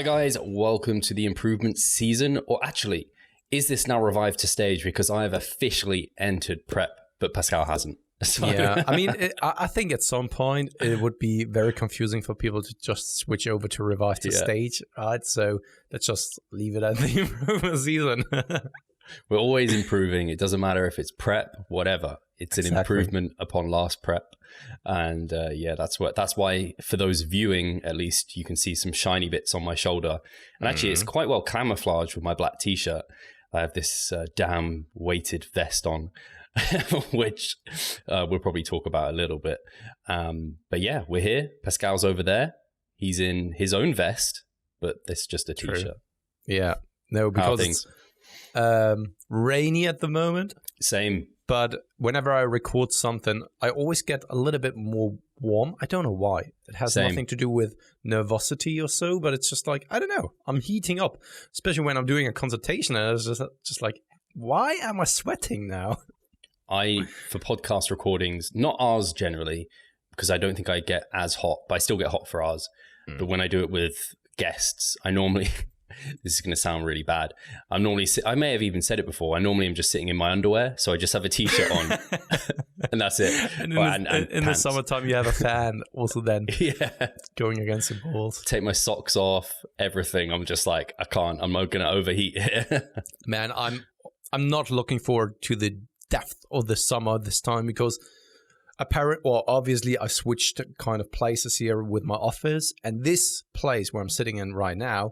Hi guys, welcome to the improvement season, or actually, is this now revived to stage because I have officially entered prep, but Pascal hasn't. So. Yeah, I mean, I think at some point it would be very confusing for people to just switch over to revive to stage, right? So let's just leave it at the improvement season. We're always improving. It doesn't matter if it's prep, whatever. It's an improvement upon last prep. And that's why for those viewing, at least you can see some shiny bits on my shoulder. And actually it's quite well camouflaged with my black t-shirt. I have this damn weighted vest on, which we'll probably talk about a little bit. But yeah, we're here. Pascal's over there. He's in his own vest, but it's just a t-shirt. True. Yeah. No, because it's rainy at the moment. Same. But whenever I record something, I always get a little bit more warm. I don't know why. It has nothing to do with nervosity or so, but it's just like, I don't know. I'm heating up, especially when I'm doing a consultation. And I was just like, why am I sweating now? For podcast recordings, not ours generally, because I don't think I get as hot, but I still get hot for ours. But when I do it with guests, I normally... This is going to sound really bad. I may have even said it before. I normally am just sitting in my underwear, so I just have a t-shirt on, and that's it. And in the summertime, you have a fan also then going against the balls. Take my socks off, everything. I'm just like, I can't. I'm not going to overheat. Man, I'm not looking forward to the depth of the summer this time because obviously I switched kind of places here with my office, and this place where I'm sitting in right now.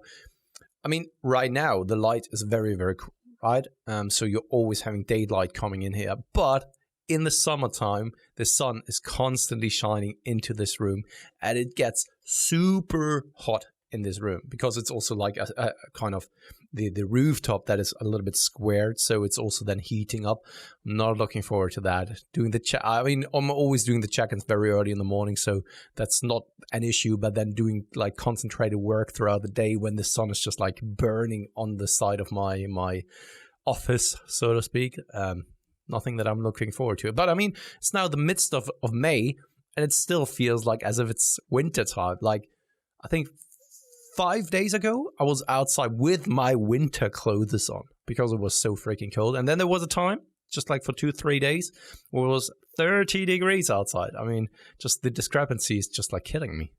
I mean, right now, the light is very, very cool, right? So you're always having daylight coming in here. But in the summertime, the sun is constantly shining into this room. And it gets super hot in this room because it's also like a kind of the rooftop that is a little bit squared. So it's also then heating up. I'm not looking forward to that. Doing the check. I mean, I'm always doing the check-ins very early in the morning. So that's not an issue. But then doing like concentrated work throughout the day when the sun is just like burning on the side of my office, so to speak. Nothing that I'm looking forward to. But I mean, it's now the midst of May and it still feels like as if it's winter time. Like, I think 5 days ago, I was outside with my winter clothes on because it was so freaking cold. And then there was a time, just like for 2-3 days, where it was 30 degrees outside. I mean, just the discrepancy is just like killing me.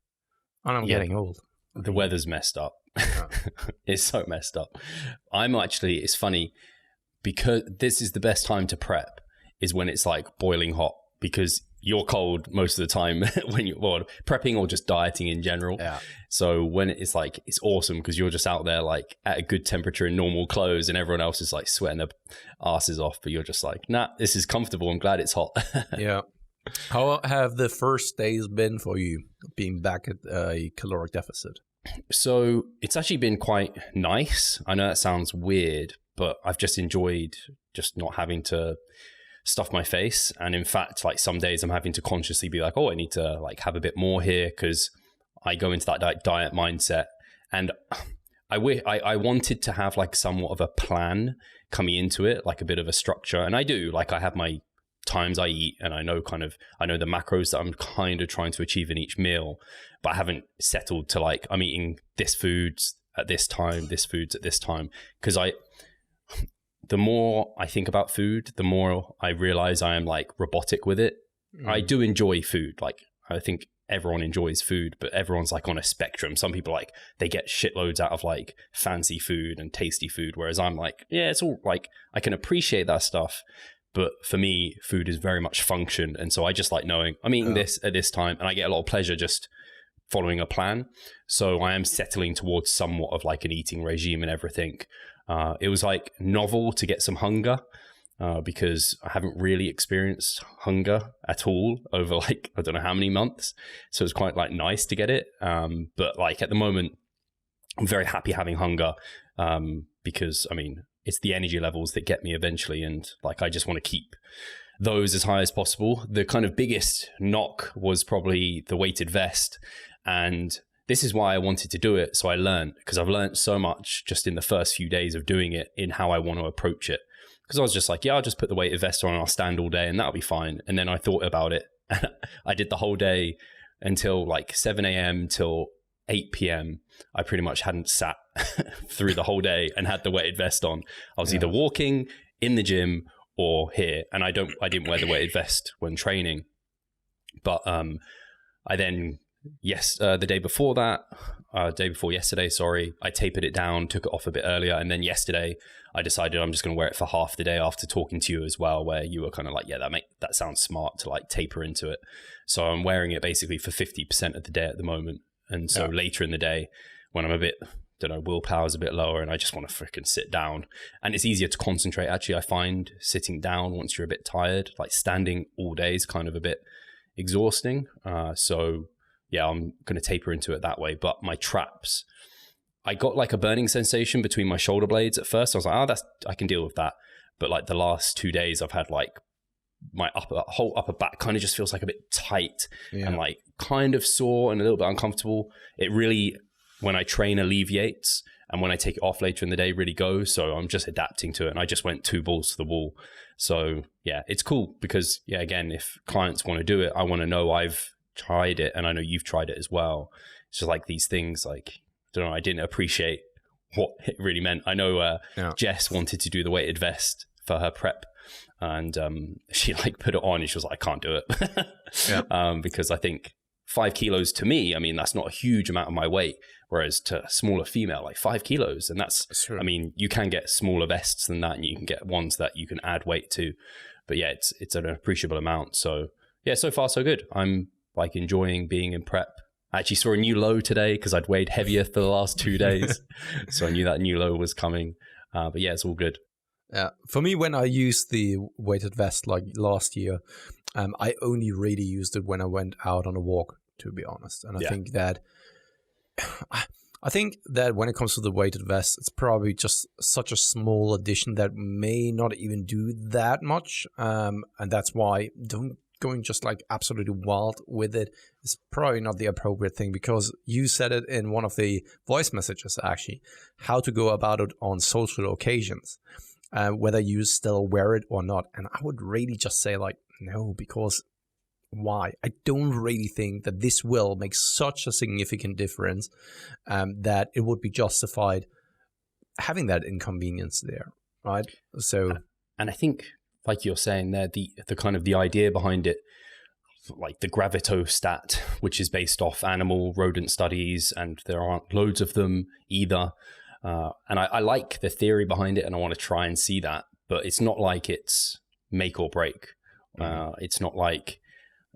And I'm getting old. The weather's messed up. It's so messed up. It's funny because this is the best time to prep is when it's like boiling hot because you're cold most of the time when you're prepping or just dieting in general. Yeah. So when it's like, it's awesome because you're just out there like at a good temperature in normal clothes and everyone else is like sweating their asses off, but you're just like, nah, this is comfortable. I'm glad it's hot. Yeah. How have the first days been for you being back at a caloric deficit? So it's actually been quite nice. I know that sounds weird, but I've just enjoyed just not having to stuff my face. And in fact, like some days I'm having to consciously be like, oh, I need to like have a bit more here because I go into that diet mindset. And I wanted to have like somewhat of a plan coming into it, like a bit of a structure. And I do, like I have my times I eat and I know the macros that I'm kind of trying to achieve in each meal, but I haven't settled to like, I'm eating this foods at this time, this foods at this time. Because the more I think about food, the more I realize I am like robotic with it. I do enjoy food. Like I think everyone enjoys food, but everyone's like on a spectrum. Some people like, they get shitloads out of like fancy food and tasty food. Whereas I'm like, yeah, it's all like, I can appreciate that stuff. But for me, food is very much function. And so I just like knowing I'm eating this at this time and I get a lot of pleasure just following a plan. So I am settling towards somewhat of like an eating regime and everything. It was like novel to get some hunger because I haven't really experienced hunger at all over like, I don't know how many months. So it's quite like nice to get it. But like at the moment, I'm very happy having hunger because I mean, it's the energy levels that get me eventually. And like, I just want to keep those as high as possible. The kind of biggest knock was probably the weighted vest. And this is why I wanted to do it. So I learned, because I've learned so much just in the first few days of doing it in how I want to approach it. Because I was just like, yeah, I'll just put the weighted vest on and I'll stand all day and that'll be fine. And then I thought about it. I did the whole day until like 7 a.m. till 8 p.m., I pretty much hadn't sat through the whole day and had the weighted vest on. I was either walking in the gym or here, and I didn't wear the weighted vest when training. But I then the day before yesterday, I tapered it down, took it off a bit earlier, and then yesterday I decided I'm just going to wear it for half the day after talking to you as well, where you were kind of like, yeah, that sounds smart to like taper into it. So I'm wearing it basically for 50% of the day at the moment. And so later in the day, when I'm a bit, willpower's a bit lower and I just want to freaking sit down. And it's easier to concentrate. Actually, I find sitting down once you're a bit tired, like standing all day is kind of a bit exhausting. So yeah, I'm going to taper into it that way. But my traps, I got like a burning sensation between my shoulder blades at first. I was like, I can deal with that. But like the last 2 days, I've had like my whole upper back kind of just feels like a bit tight and like kind of sore and a little bit uncomfortable. It really, when I train, alleviates, and when I take it off later in the day, really goes. So I'm just adapting to it, and I just went 2 balls to the wall. So yeah, it's cool because again, if clients want to do it, I want to know I've tried it and I know you've tried it as well. It's just like these things, like, I didn't appreciate what it really meant. I know Jess wanted to do the weighted vest for her prep, and she like put it on and she was like, I can't do it. Because I think 5 kilos to me, I mean, that's not a huge amount of my weight, whereas to a smaller female, like 5 kilos. And that's true. I mean, you can get smaller vests than that, and you can get ones that you can add weight to, but yeah, it's an appreciable amount. So yeah, so far so good. I'm like enjoying being in prep. I actually saw a new low today because I'd weighed heavier for the last 2 days. So I knew that new low was coming. But yeah, it's all good. Yeah. For me, when I used the weighted vest like last year, I only really used it when I went out on a walk, to be honest. And I think that when it comes to the weighted vest, it's probably just such a small addition that may not even do that much. And that's why going just like absolutely wild with it is probably not the appropriate thing, because you said it in one of the voice messages, actually, how to go about it on social occasions, whether you still wear it or not. And I would really just say like, no, because why? I don't really think that this will make such a significant difference that it would be justified having that inconvenience there, right? So, and I think, like you're saying there, the kind of the idea behind it, like the gravitostat, which is based off animal rodent studies, and there aren't loads of them either. And I like the theory behind it, and I want to try and see that, but it's not like it's make or break. It's not like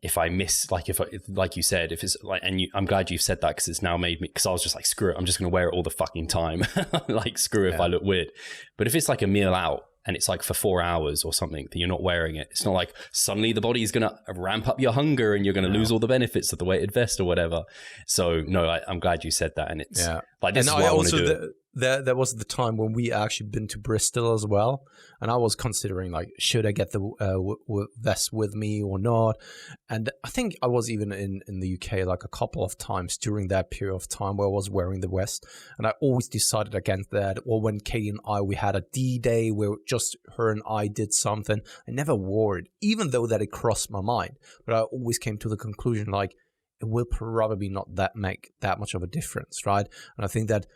if I miss, like like you said, if it's like, and I'm glad you've said that, because it's now made me, because I was just like, screw it, I'm just going to wear it all the fucking time. Like, screw it if I look weird. But if it's like a meal out, and it's like for 4 hours or something that you're not wearing it, it's not like suddenly the body is going to ramp up your hunger and you're going to lose all the benefits of the weighted vest or whatever. So no, I'm glad you said that. And it's like, this is why I want to do it. There was the time when we actually been to Bristol as well, and I was considering like, should I get the vest with me or not? And I think I was even in the UK like a couple of times during that period of time where I was wearing the vest, and I always decided against that. Or when Katie and I, we had a D-Day where just her and I did something, I never wore it, even though that it crossed my mind. But I always came to the conclusion like, it will probably not make that much of a difference, right? And I think that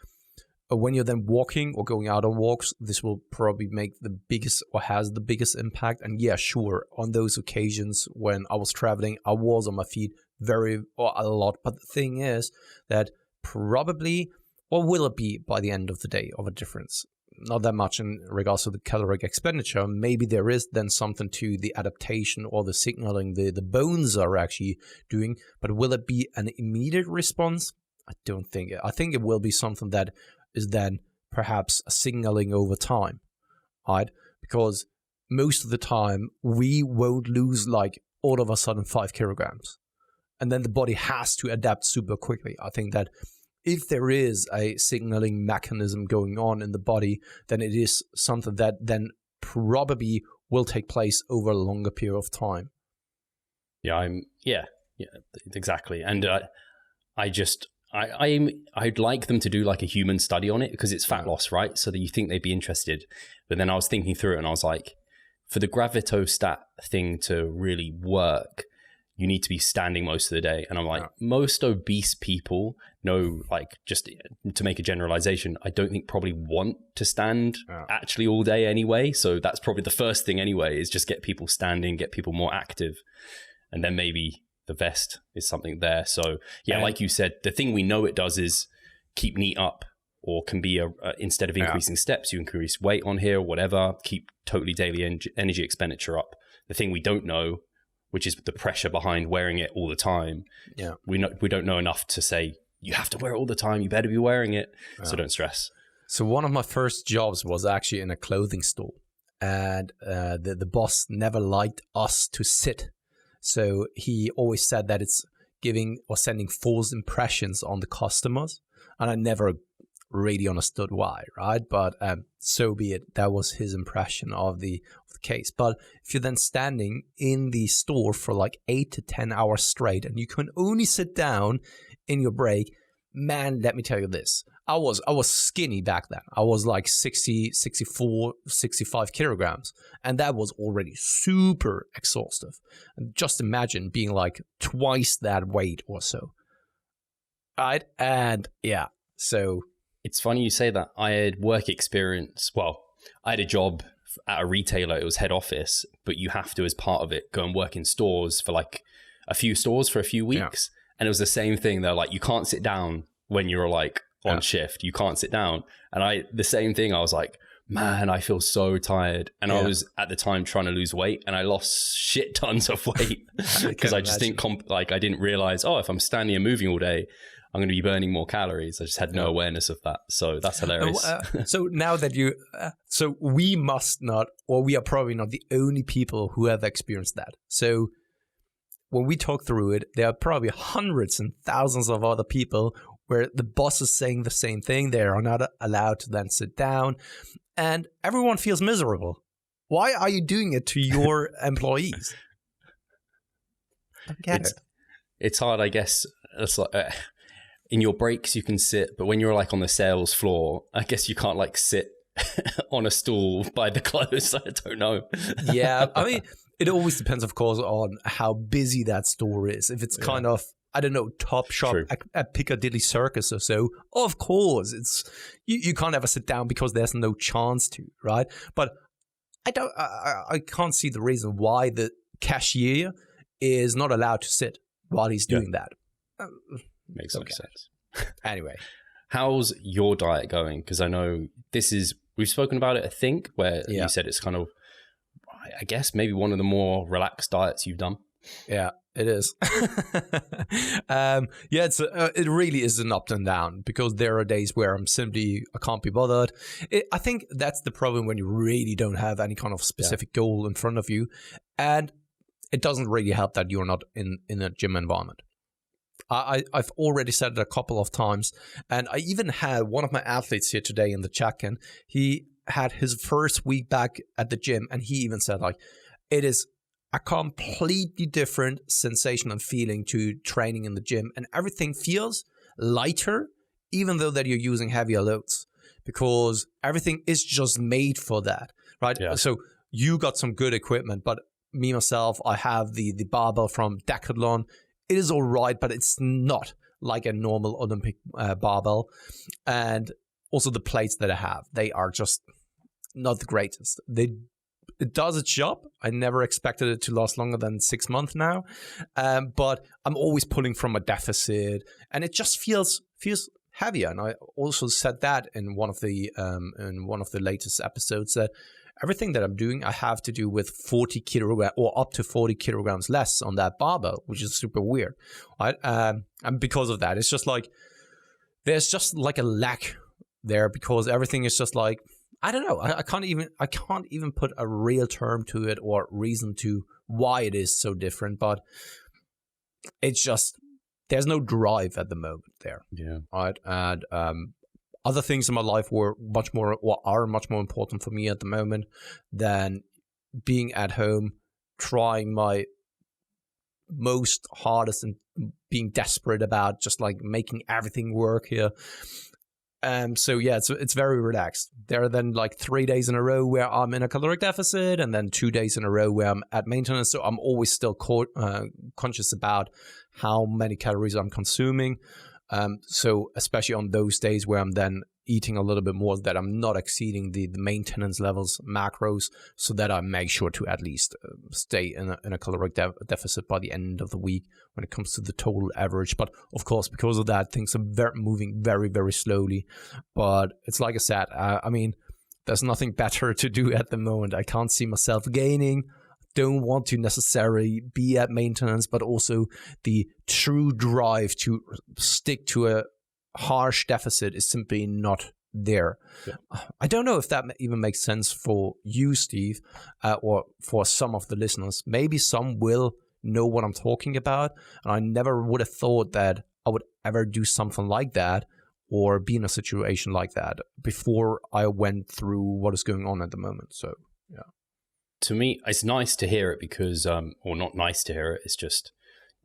when you're then walking or going out on walks, this will probably make the biggest, or has the biggest impact. And yeah, sure, on those occasions when I was traveling, I was on my feet a lot. But the thing is that probably, or will it be by the end of the day of a difference? Not that much in regards to the caloric expenditure. Maybe there is then something to the adaptation or the signaling the bones are actually doing. But will it be an immediate response? I don't think it. I think it will be something that is then perhaps signaling over time, right? Because most of the time we won't lose like all of a sudden 5 kilograms, and then the body has to adapt super quickly. I think that if there is a signaling mechanism going on in the body, then it is something that then probably will take place over a longer period of time. Yeah, exactly. And I'd like them to do like a human study on it, because it's fat loss, right? So that you think they'd be interested. But then I was thinking through it and I was like, for the gravitostat thing to really work, you need to be standing most of the day. And I'm like, most obese people, know, like, just to make a generalization, I don't think probably want to stand actually all day anyway. So that's probably the first thing anyway, is just get people standing, get people more active. And then maybe the vest is something there. So yeah, like you said, the thing we know it does is keep NEAT up, or can be instead of increasing steps, you increase weight on here or whatever, keep totally daily energy expenditure up. The thing we don't know, which is the pressure behind wearing it all the time. Yeah, we don't know enough to say you have to wear it all the time. You better be wearing it. So don't stress. So one of my first jobs was actually in a clothing store, and the boss never liked us to sit. So he always said that it's giving or sending false impressions on the customers, and I never really understood why, right? But so be it. That was his impression of the case. But if you're then standing in the store for like 8 to 10 hours straight, and you can only sit down in your break, man, let me tell you this. I was skinny back then. I was like 60, 64, 65 kilograms. And that was already super exhaustive. And just imagine being like twice that weight or so. Right? And yeah, so... It's funny you say that. I had work experience. Well, I had a job at a retailer. It was head office, but you have to, as part of it, go and work in stores for like a few stores for a few weeks. Yeah. And it was the same thing. They're like, you can't sit down when you're like on shift. You can't sit down. And the same thing. I was like, man, I feel so tired. And I was at the time trying to lose weight, and I lost shit tons of weight because I just didn't I didn't realize, if I'm standing and moving all day, I'm going to be burning more calories. I just had no awareness of that. So that's hilarious. So now that so we must not, or we are probably not the only people who have experienced that. So when we talk through it, there are probably hundreds and thousands of other people where the boss is saying the same thing. They are not allowed to then sit down, and everyone feels miserable. Why are you doing it to your employees? I don't get it. It's hard, I guess. It's like... in your breaks you can sit, but when you're like on the sales floor, I guess you can't like sit on a stool by the clothes. I don't know. Yeah, I mean, it always depends, of course, on how busy that store is. If it's kind of, I don't know, Top Shop at Piccadilly Circus or so, of course, it's you can't ever sit down because there's no chance to, right? But I can't see the reason why the cashier is not allowed to sit while he's doing that. Makes no sense. Anyway, how's your diet going? Because I know we've spoken about it, I think, where you said it's kind of, I guess, maybe one of the more relaxed diets you've done. Yeah, it is. It really is an up and down, because there are days where I can't be bothered. I think that's the problem when you really don't have any kind of specific goal in front of you. And it doesn't really help that you're not in a gym environment. I've already said it a couple of times, and I even had one of my athletes here today in the check-in. He had his first week back at the gym, and he even said, like, it is a completely different sensation and feeling to training in the gym, and everything feels lighter, even though that you're using heavier loads, because everything is just made for that, right? Yeah. So you got some good equipment, but me, myself, I have the barbell from Decathlon. It is all right, but it's not like a normal Olympic barbell. And also the plates that I have, they are just not the greatest. It does its job. I never expected it to last longer than 6 months now. But I'm always pulling from a deficit, and it just feels heavier. And I also said that in one of the latest episodes, that everything that I'm doing, I have to do with 40 kilograms or up to 40 kilograms less on that barbell, which is super weird, right? And because of that, it's just like, there's just like a lack there, because everything is just like, I don't know. I can't even put a real term to it or reason to why it is so different, but it's just, there's no drive at the moment there. Yeah. Right. And, other things in my life are much more important for me at the moment than being at home, trying my most hardest and being desperate about just like making everything work here. So yeah, it's very relaxed. There are then like 3 days in a row where I'm in a caloric deficit, and then 2 days in a row where I'm at maintenance. So I'm always still conscious about how many calories I'm consuming. So especially on those days where I'm then eating a little bit more, that I'm not exceeding the maintenance levels macros, so that I make sure to at least stay in a caloric deficit by the end of the week when it comes to the total average. But of course, because of that, things are moving very, very slowly. But it's like I said, I mean, there's nothing better to do at the moment. I can't see myself gaining. Don't want to necessarily be at maintenance, but also the true drive to stick to a harsh deficit is simply not there. Yeah. I don't know if that even makes sense for you, Steve, or for some of the listeners. Maybe some will know what I'm talking about, and I never would have thought that I would ever do something like that or be in a situation like that before I went through what is going on at the moment. So, yeah. To me, it's nice to hear it because, or not nice to hear it, it's just,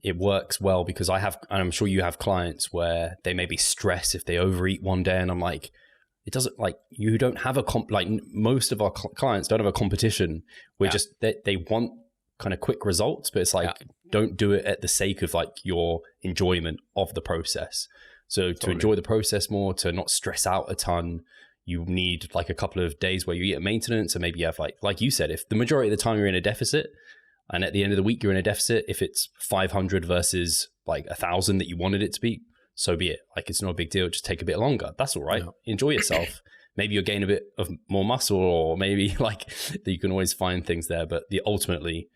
it works well because and I'm sure you have clients where they may be stressed if they overeat one day, and I'm like, it doesn't, like, you don't have most of our clients don't have a competition. We're just, they want kind of quick results, but it's like, don't do it at the sake of like your enjoyment of the process. So to enjoy the process more, to not stress out a ton, you need like a couple of days where you eat at maintenance, and maybe you have like you said, if the majority of the time you're in a deficit, and at the end of the week you're in a deficit, if it's 500 versus like 1,000 that you wanted it to be, so be it. Like, it's not a big deal. Just take a bit longer. That's all right. Yeah. Enjoy yourself. Maybe you'll gain a bit of more muscle, or maybe like you can always find things there. But ultimately,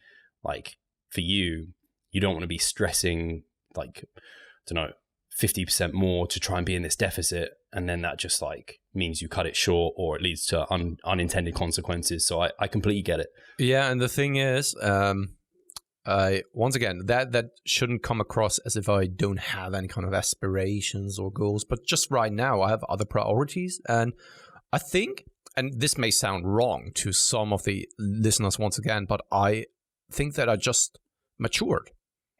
like for you, you don't want to be stressing like, I don't know, 50% more to try and be in this deficit, and then that just like means you cut it short, or it leads to unintended consequences. So I completely get it. Yeah, and the thing is, once again, that shouldn't come across as if I don't have any kind of aspirations or goals, but just right now I have other priorities, and I think, and this may sound wrong to some of the listeners once again, but I think that I just matured,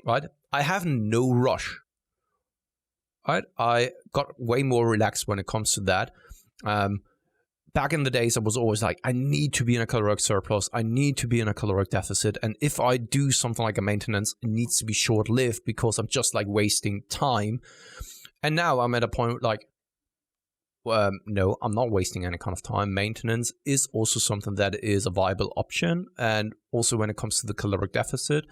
right? I have no rush. Right? I got way more relaxed when it comes to that. Back in the days, I was always like, I need to be in a caloric surplus. I need to be in a caloric deficit. And if I do something like a maintenance, it needs to be short-lived because I'm just like wasting time. And now I'm at a point like, no, I'm not wasting any kind of time. Maintenance is also something that is a viable option. And also when it comes to the caloric deficit,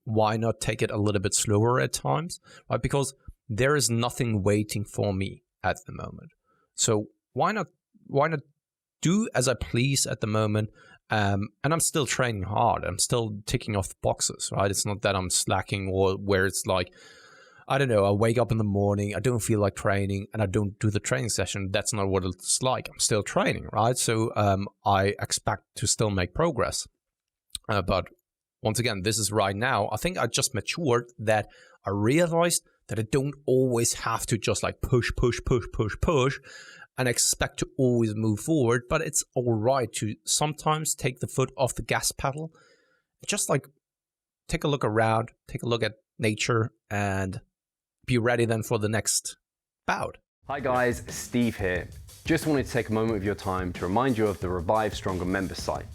why not take it a little bit slower at times, right? Because there is nothing waiting for me at the moment. So why not do as I please at the moment? And I'm still training hard. I'm still ticking off the boxes, right? It's not that I'm slacking, or where it's like, I don't know, I wake up in the morning, I don't feel like training, and I don't do the training session. That's not what it's like. I'm still training, right? So I expect to still make progress. But once again, this is right now. I think I just matured that I realized that I don't always have to just like push and expect to always move forward, but it's all right to sometimes take the foot off the gas pedal, just like take a look around, take a look at nature, and be ready then for the next bout. Hi guys, Steve here. Just wanted to take a moment of your time to remind you of the Revive Stronger member site.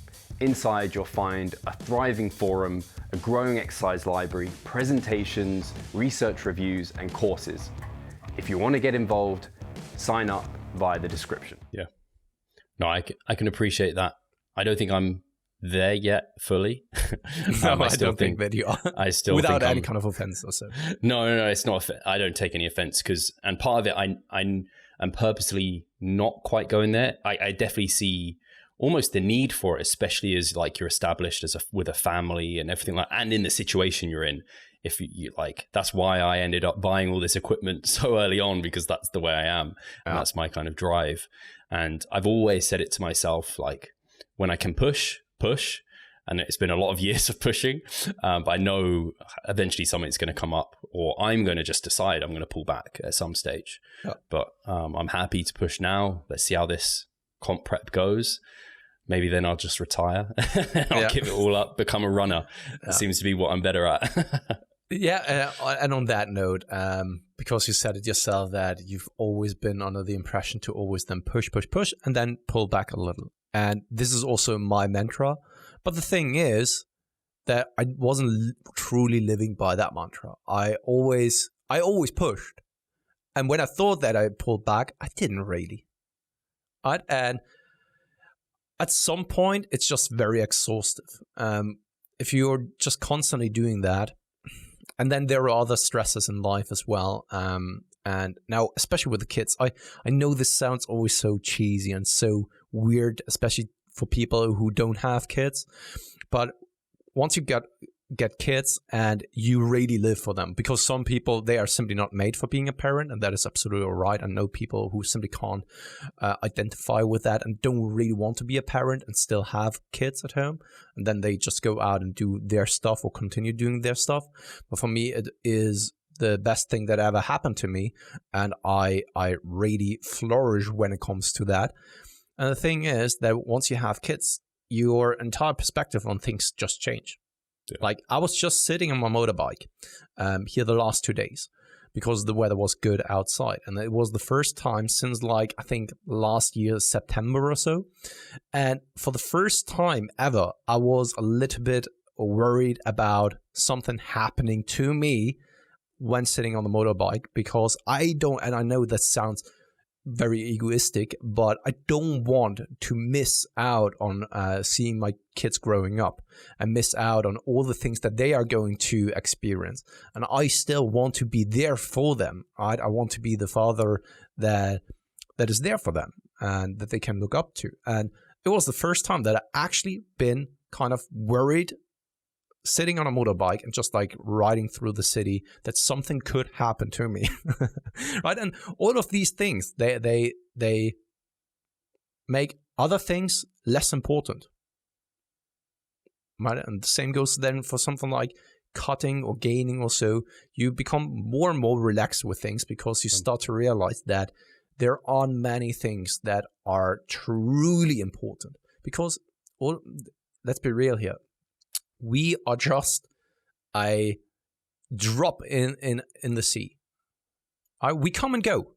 Inside, you'll find a thriving forum, a growing exercise library, presentations, research reviews, and courses. If you want to get involved, sign up via the description. Yeah. No, I can appreciate that. I don't think I'm there yet fully. No, I don't think that you are. I still without think any kind of offense or so. No, it's not. I don't take any offense and part of it, I'm purposely not quite going there. I definitely see almost the need for it, especially as like you're established with a family and everything like, and in the situation you're in. If you like, that's why I ended up buying all this equipment so early on, because that's the way I am. And that's my kind of drive. And I've always said it to myself, like, when I can push, and it's been a lot of years of pushing, but I know eventually something's going to come up, or I'm going to just decide I'm going to pull back at some stage. But I'm happy to push now. Let's see how this comp prep goes. Maybe then I'll just retire. I'll give it all up, become a runner. That seems to be what I'm better at. And on that note, because you said it yourself that you've always been under the impression to always then push, and then pull back a little. And this is also my mantra. But the thing is that I wasn't truly living by that mantra. I always pushed. And when I thought that I pulled back, I didn't really. Right? And at some point, it's just very exhaustive. If you're just constantly doing that, and then there are other stresses in life as well. And now, especially with the kids, I know this sounds always so cheesy and so weird, especially for people who don't have kids. But once you get kids and you really live for them, because some people, they are simply not made for being a parent, and that is absolutely all right. I know people who simply can't identify with that and don't really want to be a parent and still have kids at home, and then they just go out and do their stuff or continue doing their stuff. But for me, it is the best thing that ever happened to me, and I really flourish when it comes to that. And the thing is that once you have kids, your entire perspective on things just change. Yeah. Like, I was just sitting on my motorbike here the last 2 days because the weather was good outside. And it was the first time since, like, I think last year, September or so. And for the first time ever, I was a little bit worried about something happening to me when sitting on the motorbike, because I don't, and I know that sounds very egoistic, but I don't want to miss out on seeing my kids growing up and miss out on all the things that they are going to experience. And I still want to be there for them, right? I want to be the father that is there for them and that they can look up to. And it was the first time that I actually been kind of worried sitting on a motorbike and just like riding through the city that something could happen to me. Right? And all of these things, they make other things less important. Right? And the same goes then for something like cutting or gaining or so. You become more and more relaxed with things because you start to realize that there are many things that are truly important. Because let's be real here. We are just a drop in the sea. Right? We come and go.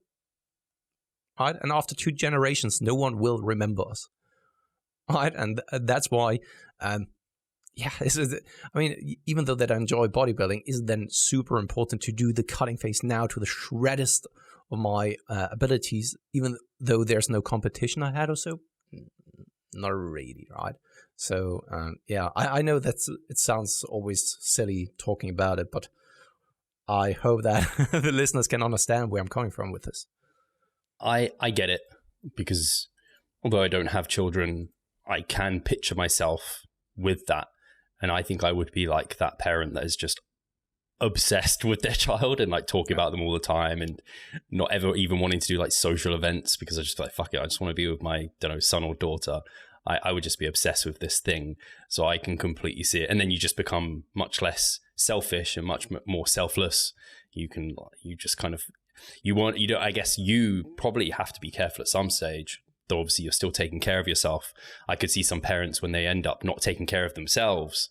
Right? And after 2 generations, no one will remember us. Right? And that's why, even though that I enjoy bodybuilding, is then super important to do the cutting phase now to the shreddest of my abilities, even though there's no competition I had or so. Not really, right? So, I know it sounds always silly talking about it, but I hope that the listeners can understand where I'm coming from with this. I get it, because although I don't have children, I can picture myself with that. And I think I would be like that parent that is just obsessed with their child and like talking about them all the time and not ever even wanting to do like social events, because I just like, fuck it, I just want to be with my, son or daughter. I would just be obsessed with this thing. So I can completely see it. And then you just become much less selfish and much more selfless. I guess you probably have to be careful at some stage, though obviously you're still taking care of yourself. I could see some parents when they end up not taking care of themselves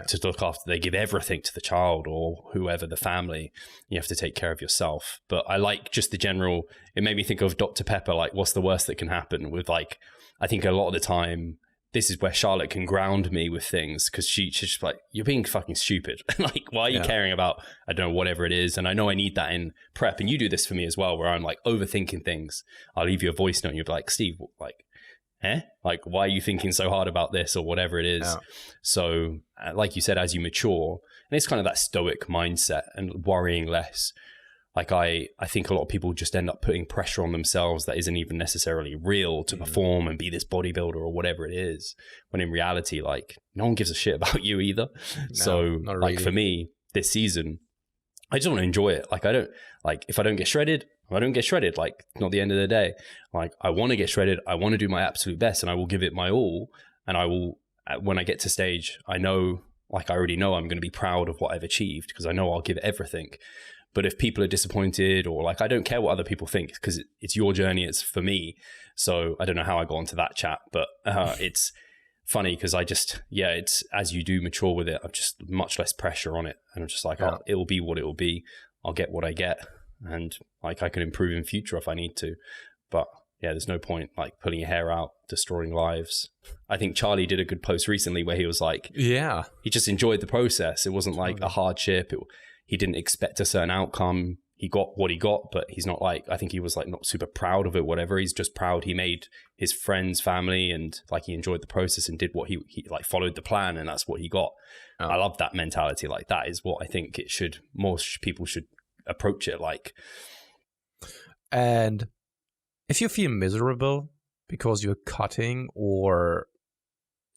to look after, they give everything to the child or whoever, the family. You have to take care of yourself. But I like just the general, it made me think of Dr. Pepper, like what's the worst that can happen with like, I think a lot of the time, this is where Charlotte can ground me with things, because she's just like, you're being fucking stupid. Like, why are you caring about, I don't know, whatever it is? And I know I need that in prep. And you do this for me as well, where I'm like overthinking things. I'll leave you a voice note and you'll be like, Steve, like, like, why are you thinking so hard about this or whatever it is? Yeah. So like you said, as you mature, and it's kind of that stoic mindset and worrying less. Like I think a lot of people just end up putting pressure on themselves that isn't even necessarily real to perform and be this bodybuilder or whatever it is. When in reality, like no one gives a shit about you either. No, so like really. For me this season, I just want to enjoy it. Like I don't, like if I don't get shredded, I don't get shredded. Like not the end of the day. Like I want to get shredded. I want to do my absolute best and I will give it my all. And I will, when I get to stage, I know, like I already know I'm going to be proud of what I've achieved because I know I'll give everything. But if people are disappointed or like, I don't care what other people think because it's your journey, it's for me. So I don't know how I got onto that chat, but it's funny because I just, it's as you do mature with it, I've just much less pressure on it. And I'm just like, it will be what it will be. I'll get what I get. And like, I can improve in future if I need to. But yeah, there's no point like pulling your hair out, destroying lives. I think Charlie did a good post recently where he was like, he just enjoyed the process. It wasn't like a hardship. He didn't expect a certain outcome. he got what he got, but he's not like, I think he was like not super proud of it, whatever. He's just proud he made his friends, family, and like he enjoyed the process and did what he like followed the plan, and that's what he got. Oh. I love that mentality. Like that is what I think it should, more people should approach it like. And if you feel miserable because you're cutting, or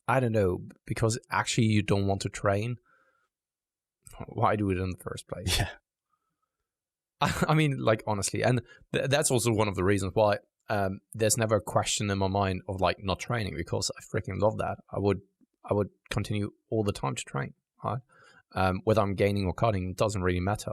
I don't know, because actually you don't want to train, why do it in the first place? Yeah. I mean, like, honestly, and that's also one of the reasons why there's never a question in my mind of like not training, because I freaking love that. I would continue all the time to train, right? Whether I'm gaining or cutting, it doesn't really matter.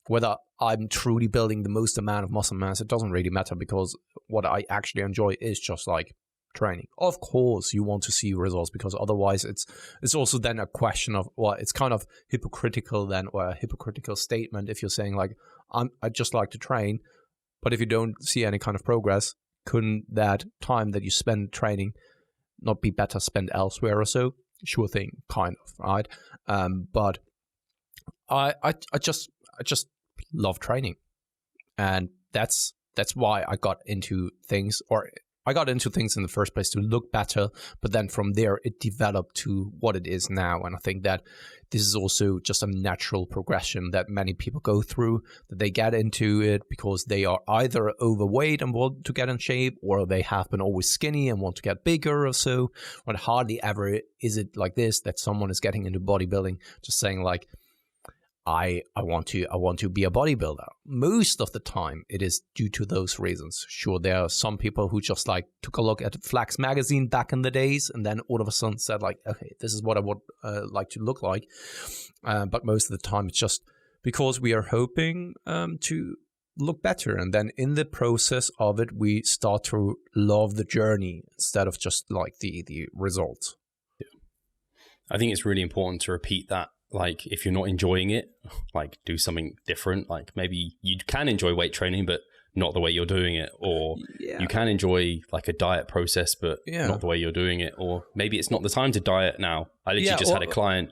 Whether I'm truly building the most amount of muscle mass, it doesn't really matter, because what I actually enjoy is just like training. Of course, you want to see results, because otherwise it's also then a question of, well, it's kind of hypocritical then, or a hypocritical statement if you're saying like, I just like to train, but if you don't see any kind of progress, couldn't that time that you spend training not be better spent elsewhere or so? Sure thing, kind of, right? But I just love training, and that's why I got into things, or I got into things in the first place to look better, but then from there it developed to what it is now. And I think that this is also just a natural progression that many people go through, that they get into it because they are either overweight and want to get in shape, or they have been always skinny and want to get bigger or so. But hardly ever is it like this, that someone is getting into bodybuilding just saying like, I want to be a bodybuilder. Most of the time, it is due to those reasons. Sure, there are some people who just like took a look at Flax magazine back in the days, and then all of a sudden said like, okay, this is what I would like to look like. But most of the time, it's just because we are hoping to look better, and then in the process of it, we start to love the journey instead of just like the results. Yeah. I think it's really important to repeat that. Like, if you're not enjoying it, like, do something different. Like, maybe you can enjoy weight training, but not the way you're doing it. Or you can enjoy, like, a diet process, but not the way you're doing it. Or maybe it's not the time to diet now. I literally just had a client.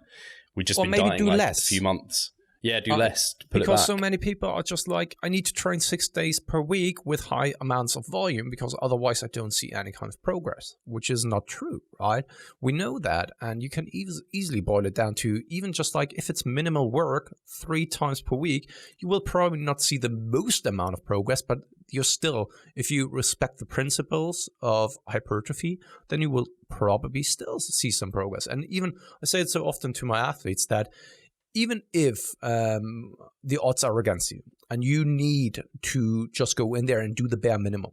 We've just been dieting, like, a few months. Yeah, do less. Because so many people are just like, I need to train 6 days per week with high amounts of volume, because otherwise I don't see any kind of progress, which is not true, right? We know that, and you can easily boil it down to even just like, if it's minimal work 3 times per week, you will probably not see the most amount of progress, but you're still, if you respect the principles of hypertrophy, then you will probably still see some progress. And even, I say it so often to my athletes that even if the odds are against you and you need to just go in there and do the bare minimum,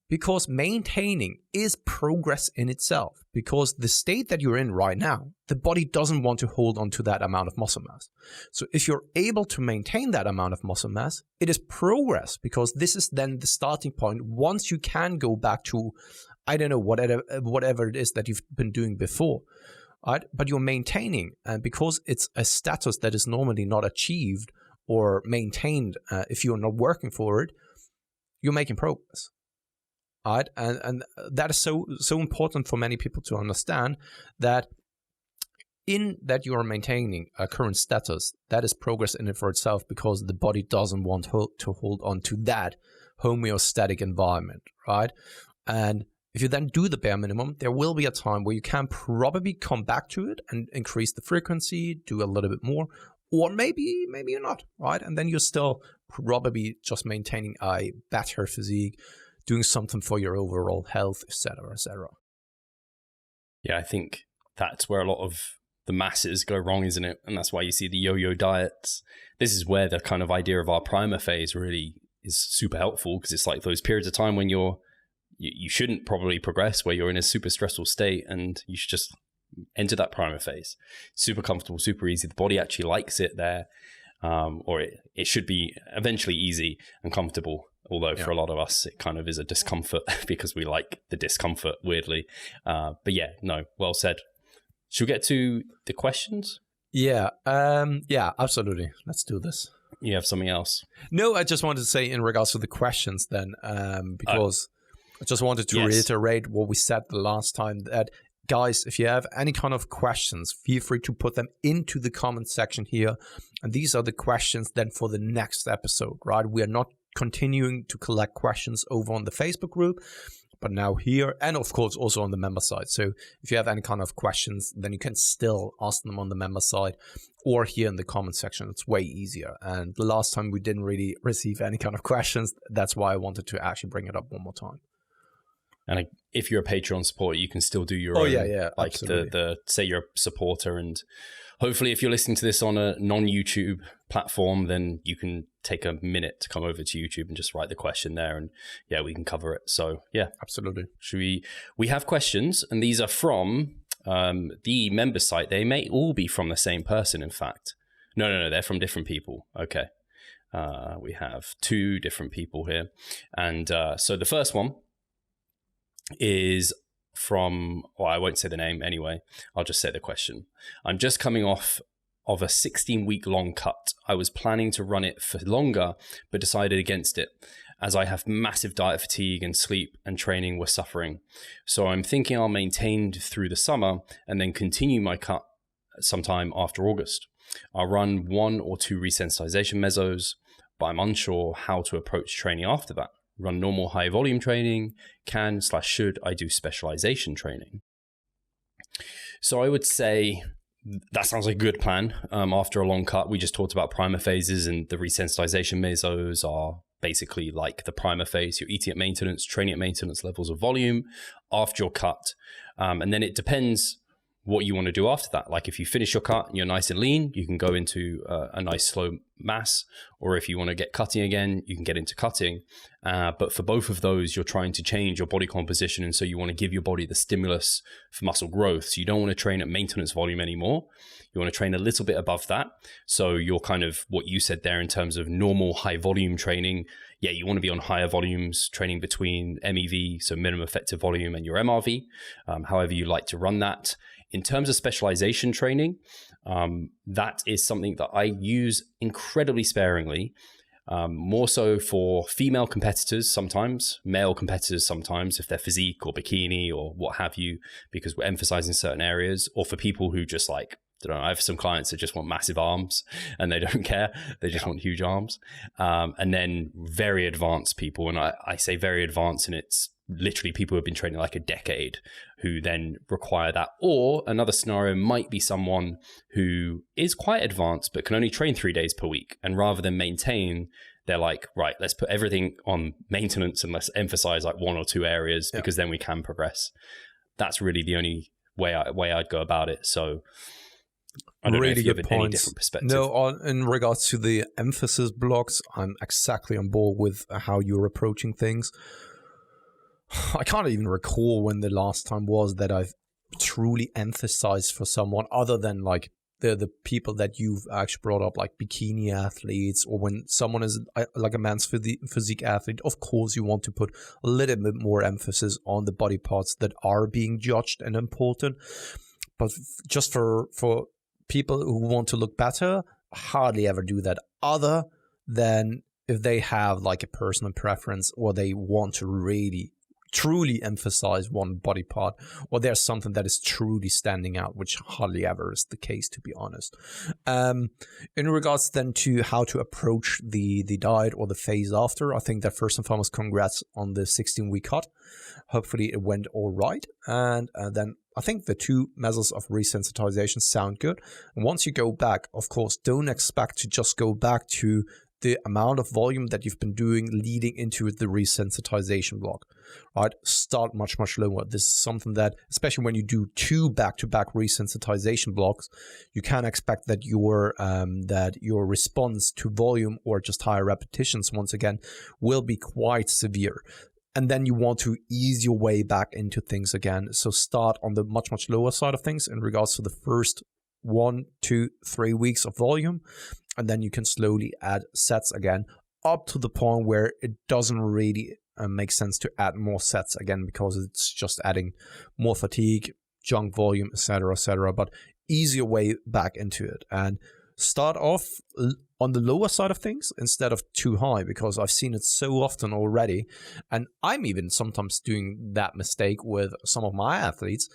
because maintaining is progress in itself. Because the state that you're in right now, the body doesn't want to hold on to that amount of muscle mass. So if you're able to maintain that amount of muscle mass, it is progress, because this is then the starting point. Once you can go back to, I don't know, whatever it is that you've been doing before. Right? But you're maintaining, and because it's a status that is normally not achieved or maintained if you're not working for it, you're making progress. Right? And that is so important for many people to understand, that in that you are maintaining a current status, that is progress in it for itself, because the body doesn't want to hold on to that homeostatic environment, right? And if you then do the bare minimum, there will be a time where you can probably come back to it and increase the frequency, do a little bit more, or maybe you're not, right? And then you're still probably just maintaining a better physique, doing something for your overall health, etc., etc. Yeah, I think that's where a lot of the masses go wrong, isn't it? And that's why you see the yo-yo diets. This is where the kind of idea of our primer phase really is super helpful, because it's like those periods of time when you shouldn't probably progress, where you're in a super stressful state, and you should just enter that primer phase. Super comfortable, super easy. The body actually likes it there, or it should be eventually easy and comfortable. Although for a lot of us, it kind of is a discomfort because we like the discomfort, weirdly. But yeah, no, well said. Should we get to the questions? Yeah, absolutely. Let's do this. You have something else? No, I just wanted to say in regards to the questions then, because I just wanted to reiterate what we said the last time, that guys, if you have any kind of questions, feel free to put them into the comment section here. And these are the questions then for the next episode, right? We are not continuing to collect questions over on the Facebook group, but now here, and of course also on the member side. So if you have any kind of questions, then you can still ask them on the member side or here in the comment section. It's way easier. And the last time we didn't really receive any kind of questions. That's why I wanted to actually bring it up one more time. And if you're a Patreon supporter, you can still do your own. Yeah, like absolutely. the say you're a supporter, and hopefully if you're listening to this on a non-YouTube platform, then you can take a minute to come over to YouTube and just write the question there, and yeah, we can cover it. So yeah, absolutely. We have questions, and these are from the member site. They may all be from the same person, in fact. No, they're from different people. Okay. We have 2 different people here. And so the first one is from, well, I won't say the name anyway. I'll just say the question. I'm just coming off of a 16-week long cut. I was planning to run it for longer, but decided against it as I have massive diet fatigue and sleep and training were suffering. So I'm thinking I'll maintain through the summer and then continue my cut sometime after August. I'll run 1 or 2 resensitization mesos, but I'm unsure how to approach training after that. Run normal high volume training, should I do specialization training? So I would say that sounds like a good plan. After a long cut, we just talked about primer phases, and the resensitization mesos are basically like the primer phase. You're eating at maintenance, training at maintenance levels of volume after your cut. And then it depends what you want to do after that. Like if you finish your cut and you're nice and lean, you can go into a nice slow mass, or if you want to get cutting again, you can get into cutting. But for both of those, you're trying to change your body composition, and so you want to give your body the stimulus for muscle growth. So you don't want to train at maintenance volume anymore. You want to train a little bit above that. So you're kind of what you said there in terms of normal high volume training. Yeah, you want to be on higher volumes, training between MEV, so minimum effective volume, and your MRV, however you like to run that. In terms of specialization training, that is something that I use incredibly sparingly, more so for female competitors sometimes, male competitors sometimes, if they're physique or bikini or what have you, because we're emphasizing certain areas, or for people who just like, I don't know, I have some clients that just want massive arms and they don't care. They just want huge arms. And then very advanced people, and I say very advanced, and it's literally people who have been training like a decade who then require that. Or another scenario might be someone who is quite advanced but can only train 3 days per week, and rather than maintain, they're like, right, let's put everything on maintenance and let's emphasize like 1 or 2 areas, because then we can progress. That's really the only way I'd go about it. So I don't know if you have any different perspective. No, in regards to the emphasis blocks, I'm exactly on board with how you're approaching things. I can't even recall when the last time was that I've truly emphasized for someone, other than like the people that you've actually brought up, like bikini athletes, or when someone is like a man's physique athlete. Of course, you want to put a little bit more emphasis on the body parts that are being judged and important. But just for people who want to look better, hardly ever do that, other than if they have like a personal preference, or they want to really truly emphasize one body part, or there's something that is truly standing out, which hardly ever is the case, to be honest. In regards then to how to approach the diet or the phase after, I think that first and foremost, congrats on the 16-week cut. Hopefully it went all right. And then I think the 2 measures of resensitization sound good. And once you go back, of course, don't expect to just go back to the amount of volume that you've been doing leading into the resensitization block, right? Start much, much lower. This is something that, especially when you do 2 back-to-back resensitization blocks, you can expect that your response to volume or just higher repetitions, once again, will be quite severe. And then you want to ease your way back into things again. So start on the much, much lower side of things in regards to the first 1, 2, 3 weeks of volume. And then you can slowly add sets again, up to the point where it doesn't really make sense to add more sets again, because it's just adding more fatigue, junk volume, etc., etc. But ease your way back into it. And start off on the lower side of things instead of too high, because I've seen it so often already. And I'm even sometimes doing that mistake with some of my athletes.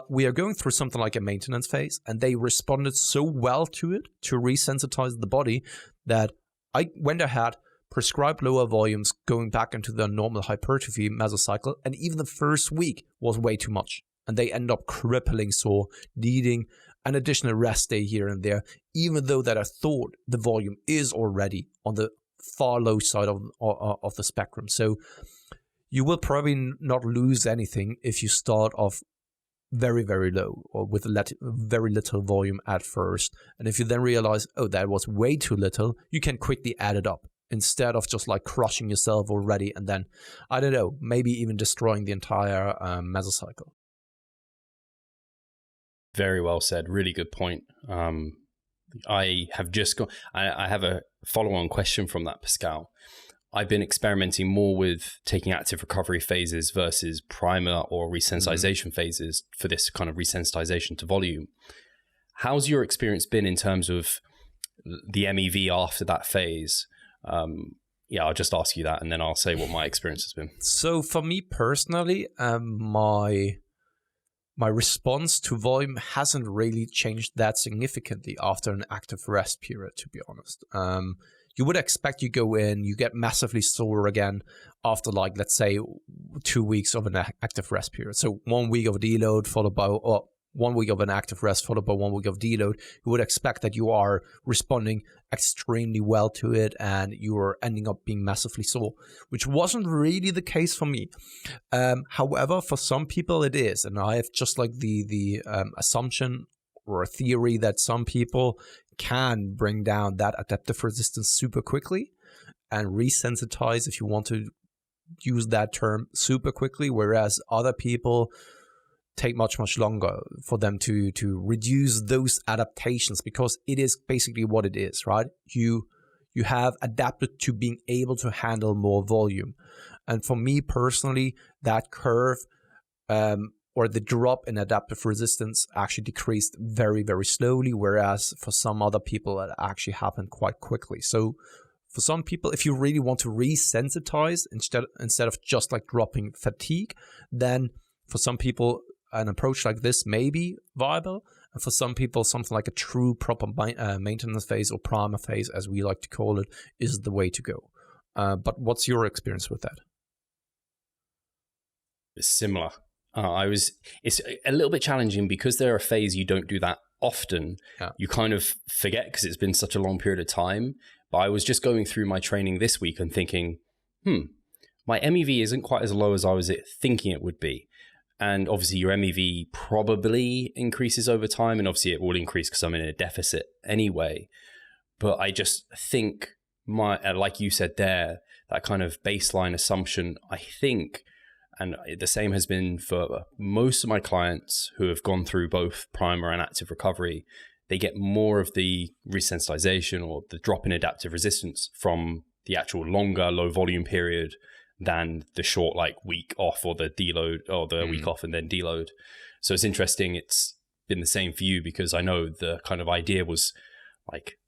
We are going through something like a maintenance phase, and they responded so well to it, to resensitize the body, that I went ahead, prescribed lower volumes, going back into the normal hypertrophy mesocycle, and even the first week was way too much. And they end up crippling sore, needing an additional rest day here and there, even though that I thought the volume is already on the far low side of the spectrum. So you will probably not lose anything if you start off very, very low or with very little volume at first. And if you then realize, oh, that was way too little, you can quickly add it up instead of just like crushing yourself already and then, I don't know, maybe even destroying the entire mesocycle. Very well said. Really good point. I have just got, I have a follow-on question from that, Pascal. I've been experimenting more with taking active recovery phases versus primer or resensitization phases for this kind of resensitization to volume. How's your experience been in terms of the MEV after that phase? Yeah, I'll just ask you that and then I'll say what my experience has been. So for me personally, my response to volume hasn't really changed that significantly after an active rest period, to be honest. You would expect you go in, you get massively sore again after, like, let's say 2 weeks of an active rest period. So 1 week of deload followed by, or 1 week of an active rest followed by 1 week of deload. You would expect that you are responding extremely well to it and you are ending up being massively sore, which wasn't really the case for me. However, for some people it is. And I have just like the assumption or a theory that some people can bring down that adaptive resistance super quickly and resensitize, if you want to use that term, super quickly, whereas other people take much, much longer for them to reduce those adaptations, because it is basically what it is, right? You have adapted to being able to handle more volume. And for me personally, that curve or the drop in adaptive resistance actually decreased very, very slowly, whereas for some other people it actually happened quite quickly. So for some people, if you really want to resensitize instead of just like dropping fatigue, then for some people an approach like this may be viable. And for some people, something like a true proper maintenance phase or primer phase, as we like to call it, is the way to go. But what's your experience with that? It's similar. It's a little bit challenging because they're a phase you don't do that often. Yeah. You kind of forget because it's been such a long period of time. But I was just going through my training this week and thinking, my MEV isn't quite as low as I was thinking it would be. And obviously your MEV probably increases over time, and obviously it will increase because I'm in a deficit anyway. But I just think like you said there, that kind of baseline assumption, I think, and the same has been for most of my clients who have gone through both primer and active recovery, they get more of the resensitization or the drop in adaptive resistance from the actual longer low volume period than the short like week off or the deload or the week off and then deload. So it's interesting. It's been the same for you because I know the kind of idea was like,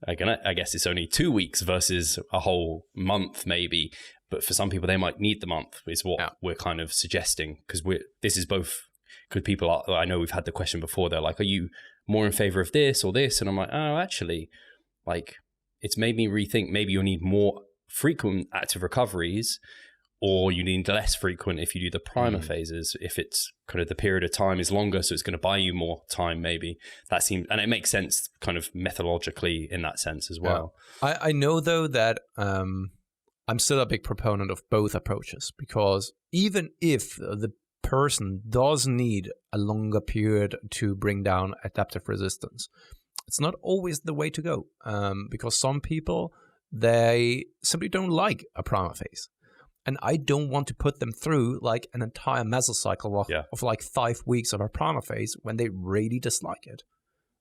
I guess it's only 2 weeks versus a whole month maybe. But for some people, they might need the month is what we're kind of suggesting, because this is both good people. I know we've had the question before. They're like, are you more in favor of this or this? And I'm like, oh, actually, like it's made me rethink. Maybe you'll need more frequent active recoveries, or you need less frequent if you do the primer phases, if it's kind of the period of time is longer, so it's going to buy you more time maybe. That seems, and it makes sense kind of methodologically in that sense as well. Yeah. I know though that I'm still a big proponent of both approaches, because even if the person does need a longer period to bring down adaptive resistance, it's not always the way to go, because some people, they simply don't like a primer phase. And I don't want to put them through like an entire mesocycle of like 5 weeks of a primer phase when they really dislike it.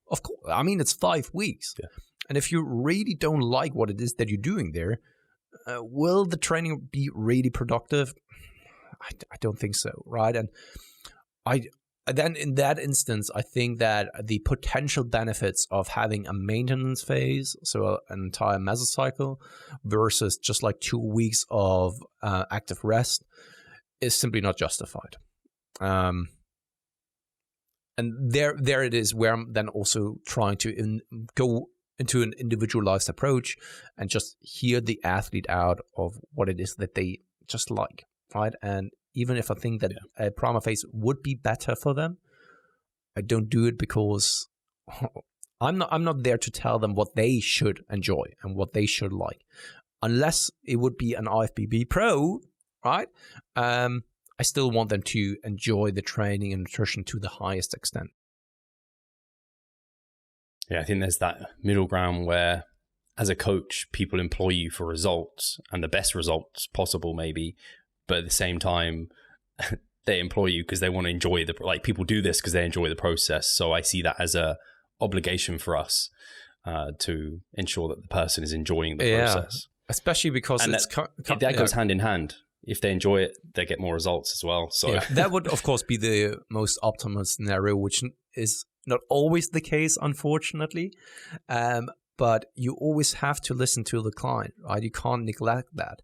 Of course, I mean, it's 5 weeks. Yeah. And if you really don't like what it is that you're doing there, will the training be really productive? I don't think so, right? And then in that instance, I think that the potential benefits of having a maintenance phase, so an entire mesocycle, versus just like 2 weeks of active rest, is simply not justified. And there it is where I'm then also trying to go into an individualized approach and just hear the athlete out of what it is that they just like, right? And even if I think that a prima phase would be better for them, I don't do it because I'm not there to tell them what they should enjoy and what they should like, unless it would be an IFBB pro, right? I still want them to enjoy the training and nutrition to the highest extent. Yeah, I think there's that middle ground where, as a coach, people employ you for results and the best results possible, maybe, but at the same time, they employ you because they want to enjoy people do this because they enjoy the process. So I see that as a obligation for us to ensure that the person is enjoying the process. Especially because that goes hand in hand. If they enjoy it, they get more results as well. So that would, of course, be the most optimal scenario, which is not always the case, unfortunately. But you always have to listen to the client, right? You can't neglect that.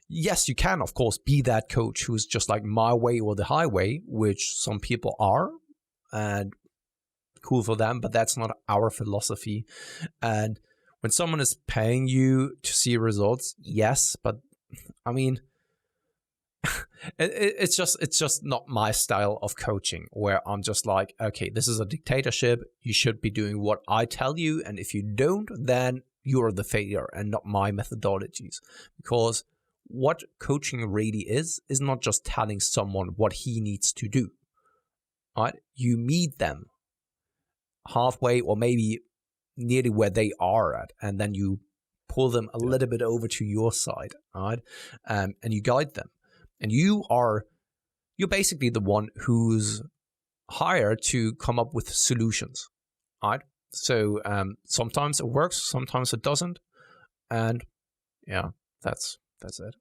Yes, you can, of course, be that coach who's just like my way or the highway, which some people are, and cool for them, but that's not our philosophy. And when someone is paying you to see results, yes, but I mean, it's just not my style of coaching, where I'm just like, okay, this is a dictatorship. You should be doing what I tell you, and if you don't, then you're the failure and not my methodologies. Because what coaching really is not just telling someone what he needs to do, right? You meet them halfway or maybe nearly where they are at, and then you pull them a little bit over to your side, right? And you guide them. And you're basically the one who's hired to come up with solutions, right? So sometimes it works, sometimes it doesn't, and yeah, that's it.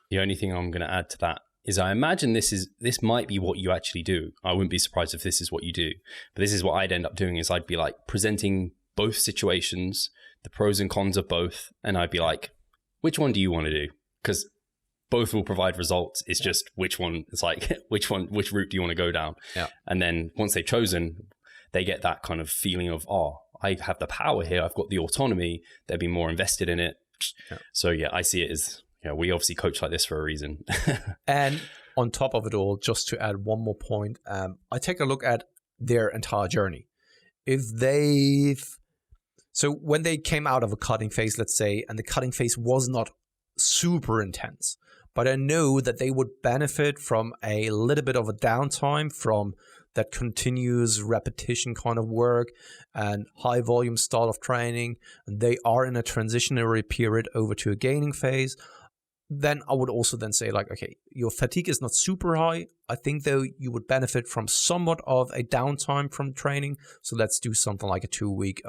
The only thing I'm going to add to that is I imagine this might be what you actually do. I wouldn't be surprised if this is what you do, but this is what I'd end up doing. Is I'd be like presenting both situations, the pros and cons of both, and I'd be like, which one do you want to do? Because both will provide results. It's just which one. It's like which route do you want to go down? Yeah. And then once they've chosen, they get that kind of feeling of, oh, I have the power here. I've got the autonomy. They'll be more invested in it. Yeah. So yeah, I see it as, we obviously coach like this for a reason. And on top of it all, just to add one more point, I take a look at their entire journey. So when they came out of a cutting phase, let's say, and the cutting phase was not super intense, but I know that they would benefit from a little bit of a downtime from that continuous repetition kind of work and high volume style of training, and they are in a transitionary period over to a gaining phase. Then I would also then say, like, okay, your fatigue is not super high. I think though you would benefit from somewhat of a downtime from training. So let's do something like a 2-week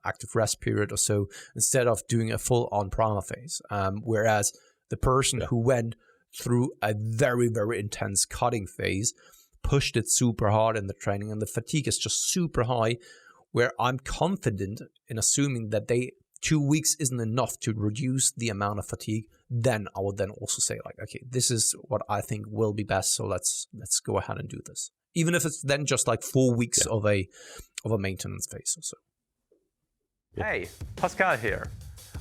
active rest period or so, instead of doing a full on prima phase. Whereas the person who went through a very, very intense cutting phase, pushed it super hard in the training, and the fatigue is just super high, where I'm confident in assuming that 2 weeks isn't enough to reduce the amount of fatigue, then I would then also say, like, okay, this is what I think will be best, so let's go ahead and do this. Even if it's then just like 4 weeks of a maintenance phase or so. Hey, Pascal here.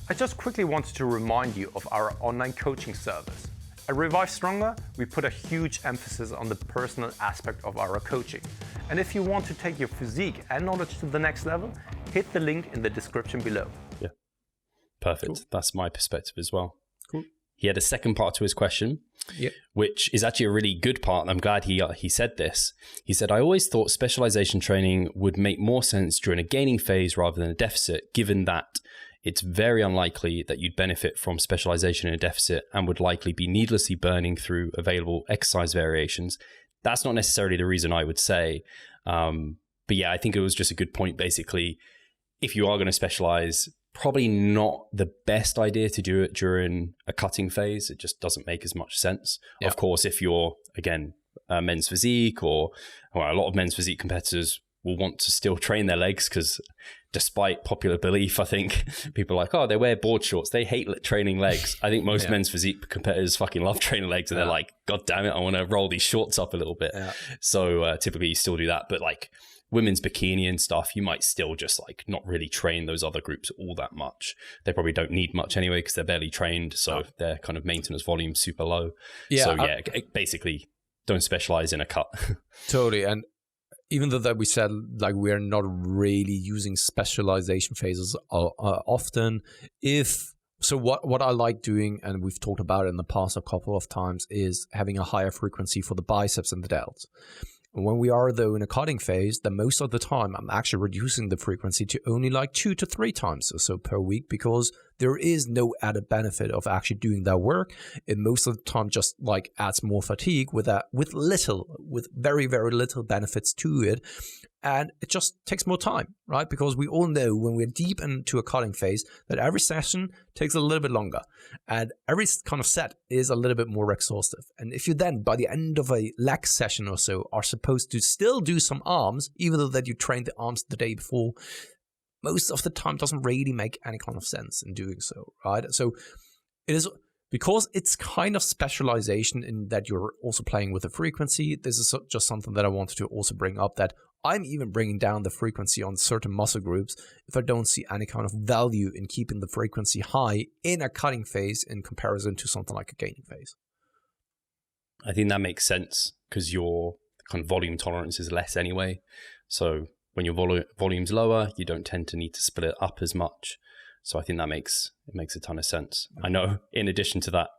I just quickly wanted to remind you of our online coaching service. At Revive Stronger, we put a huge emphasis on the personal aspect of our coaching. And if you want to take your physique and knowledge to the next level, hit the link in the description below. Yeah, perfect. Cool. That's my perspective as well. Cool. He had a second part to his question, which is actually a really good part. I'm glad he said this. He said, I always thought specialization training would make more sense during a gaining phase rather than a deficit, given that it's very unlikely that you'd benefit from specialization in a deficit and would likely be needlessly burning through available exercise variations. That's not necessarily the reason I would say. But yeah, I think it was just a good point. Basically, if you are going to specialize, probably not the best idea to do it during a cutting phase. It just doesn't make as much sense. Yeah. Of course, if you're, again, men's physique, or a lot of men's physique competitors will want to still train their legs because despite popular belief, I think people are like, oh, they wear board shorts. They hate training legs. I think most men's physique competitors fucking love training legs, and they're like, God damn it, I want to roll these shorts up a little bit. Yeah. So typically you still do that. But like women's bikini and stuff, you might still just like not really train those other groups all that much. They probably don't need much anyway because they're barely trained. So their kind of maintenance volume super low. Yeah. So basically don't specialize in a cut. Totally. And even though that we said like we're not really using specialization phases often, what I like doing, and we've talked about it in the past a couple of times, is having a higher frequency for the biceps and the delts. When we are though in a cutting phase, then most of the time I'm actually reducing the frequency to only like 2 to 3 times or so per week, because there is no added benefit of actually doing that work. It most of the time just like adds more fatigue with very, very little benefits to it. And it just takes more time, right? Because we all know when we're deep into a cutting phase that every session takes a little bit longer and every kind of set is a little bit more exhaustive. And if you then, by the end of a leg session or so, are supposed to still do some arms, even though that you trained the arms the day before, most of the time doesn't really make any kind of sense in doing so, right? So it is because it's kind of specialization in that you're also playing with the frequency. This is just something that I wanted to also bring up, that I'm even bringing down the frequency on certain muscle groups if I don't see any kind of value in keeping the frequency high in a cutting phase in comparison to something like a gaining phase. I think that makes sense because your kind of volume tolerance is less anyway. So when your volume's lower, you don't tend to need to split it up as much. So I think that makes a ton of sense. I know in addition to that,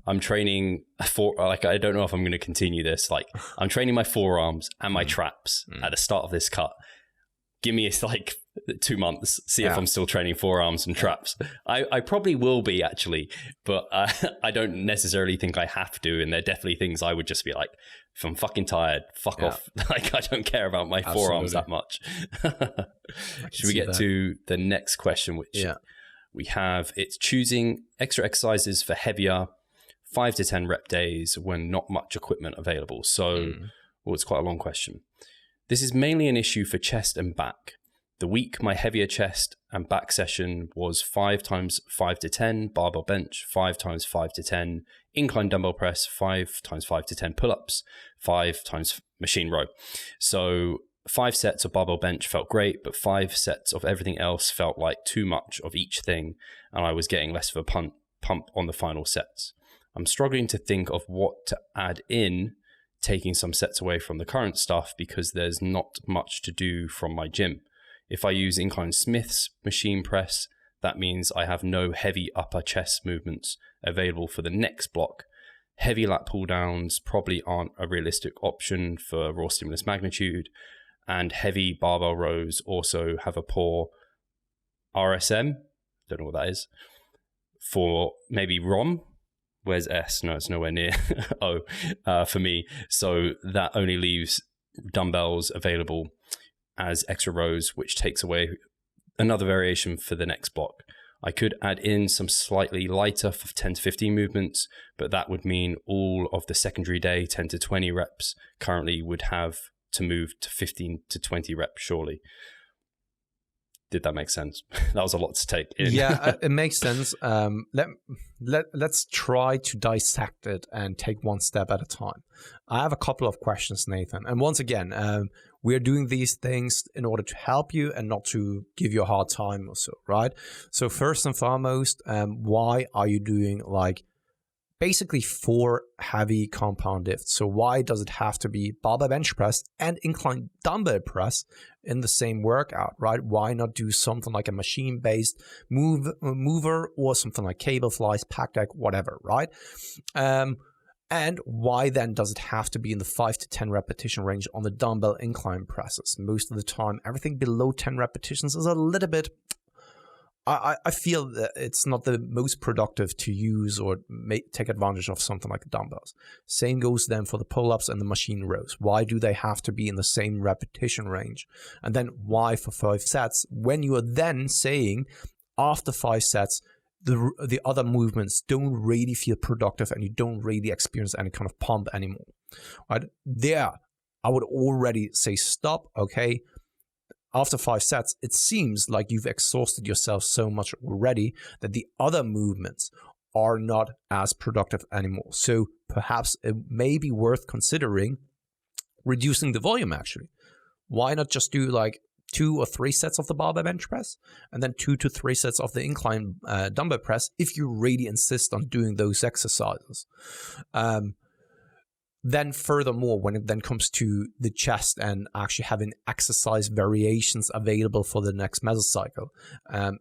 I'm training I don't know if I'm going to continue this. Like I'm training my forearms and my traps at the start of this cut. Give me like 2 months, see if I'm still training forearms and traps. I probably will be actually, but I don't necessarily think I have to. And there are definitely things I would just be like, if I'm fucking tired, fuck off. Like I don't care about my forearms that much. Should we get to the next question, which we have? It's choosing extra exercises for heavier 5 to 10 rep days when not much equipment available. So, it's quite a long question. This is mainly an issue for chest and back. The week my heavier chest and back session was 5 times 5 to 10 barbell bench, 5 times 5 to 10 incline dumbbell press, 5 times 5 to 10 pull-ups, 5 times machine row. So 5 sets of barbell bench felt great, but 5 sets of everything else felt like too much of each thing, and I was getting less of a pump on the final sets. I'm struggling to think of what to add in, taking some sets away from the current stuff because there's not much to do from my gym. If I use incline Smith's machine press, that means I have no heavy upper chest movements available for the next block. Heavy lat pull downs probably aren't a realistic option for raw stimulus magnitude, and heavy barbell rows also have a poor RSM, don't know what that is, for maybe ROM. Where's S? No, it's nowhere near O for me. So that only leaves dumbbells available as extra rows, which takes away another variation for the next block. I could add in some slightly lighter 10 to 15 movements, but that would mean all of the secondary day 10 to 20 reps currently would have to move to 15 to 20 reps surely. Did that make sense? That was a lot to take in. Yeah, it makes sense. Let's try to dissect it and take one step at a time. I have a couple of questions, Nathan. And once again, we're doing these things in order to help you and not to give you a hard time or so, right? So first and foremost, why are you doing like basically 4 heavy compound lifts? So why does it have to be barbell bench press and incline dumbbell press in the same workout, right? Why not do something like a machine-based mover or something like cable flies, pack deck, whatever, right? And why then does it have to be in the 5 to 10 repetition range on the dumbbell incline presses? Most of the time, everything below 10 repetitions is a little bit, I feel that it's not the most productive to use or take advantage of something like dumbbells. Same goes then for the pull-ups and the machine rows. Why do they have to be in the same repetition range? And then why for 5 sets when you are then saying after 5 sets, the other movements don't really feel productive and you don't really experience any kind of pump anymore. right? There, I would already say stop, okay? After 5 sets, it seems like you've exhausted yourself so much already that the other movements are not as productive anymore. So perhaps it may be worth considering reducing the volume actually. Why not just do like 2 or 3 sets of the barbell bench press and then 2 to 3 sets of the incline dumbbell press if you really insist on doing those exercises. Then furthermore, when it then comes to the chest and actually having exercise variations available for the next mesocycle,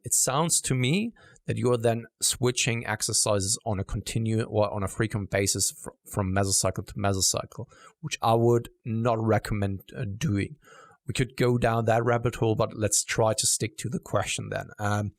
it sounds to me that you're then switching exercises on a continuous or on a frequent basis from mesocycle to mesocycle, which I would not recommend doing. We could go down that rabbit hole, but let's try to stick to the question then.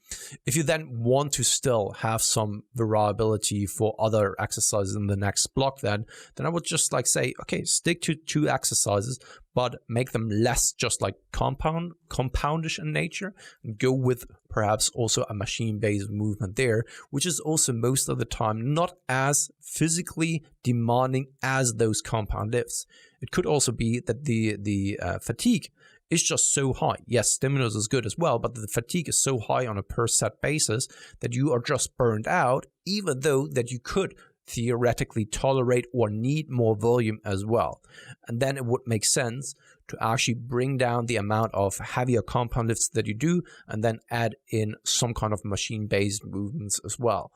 If you then want to still have some variability for other exercises in the next block, then I would just like say, okay, stick to 2 exercises, but make them less just like compoundish in nature, and go with perhaps also a machine-based movement there, which is also most of the time not as physically demanding as those compound lifts. It could also be that the fatigue is just so high. Yes, stimulus is good as well, but the fatigue is so high on a per set basis that you are just burned out, even though that you could theoretically tolerate or need more volume as well. And then it would make sense to actually bring down the amount of heavier compound lifts that you do and then add in some kind of machine-based movements as well.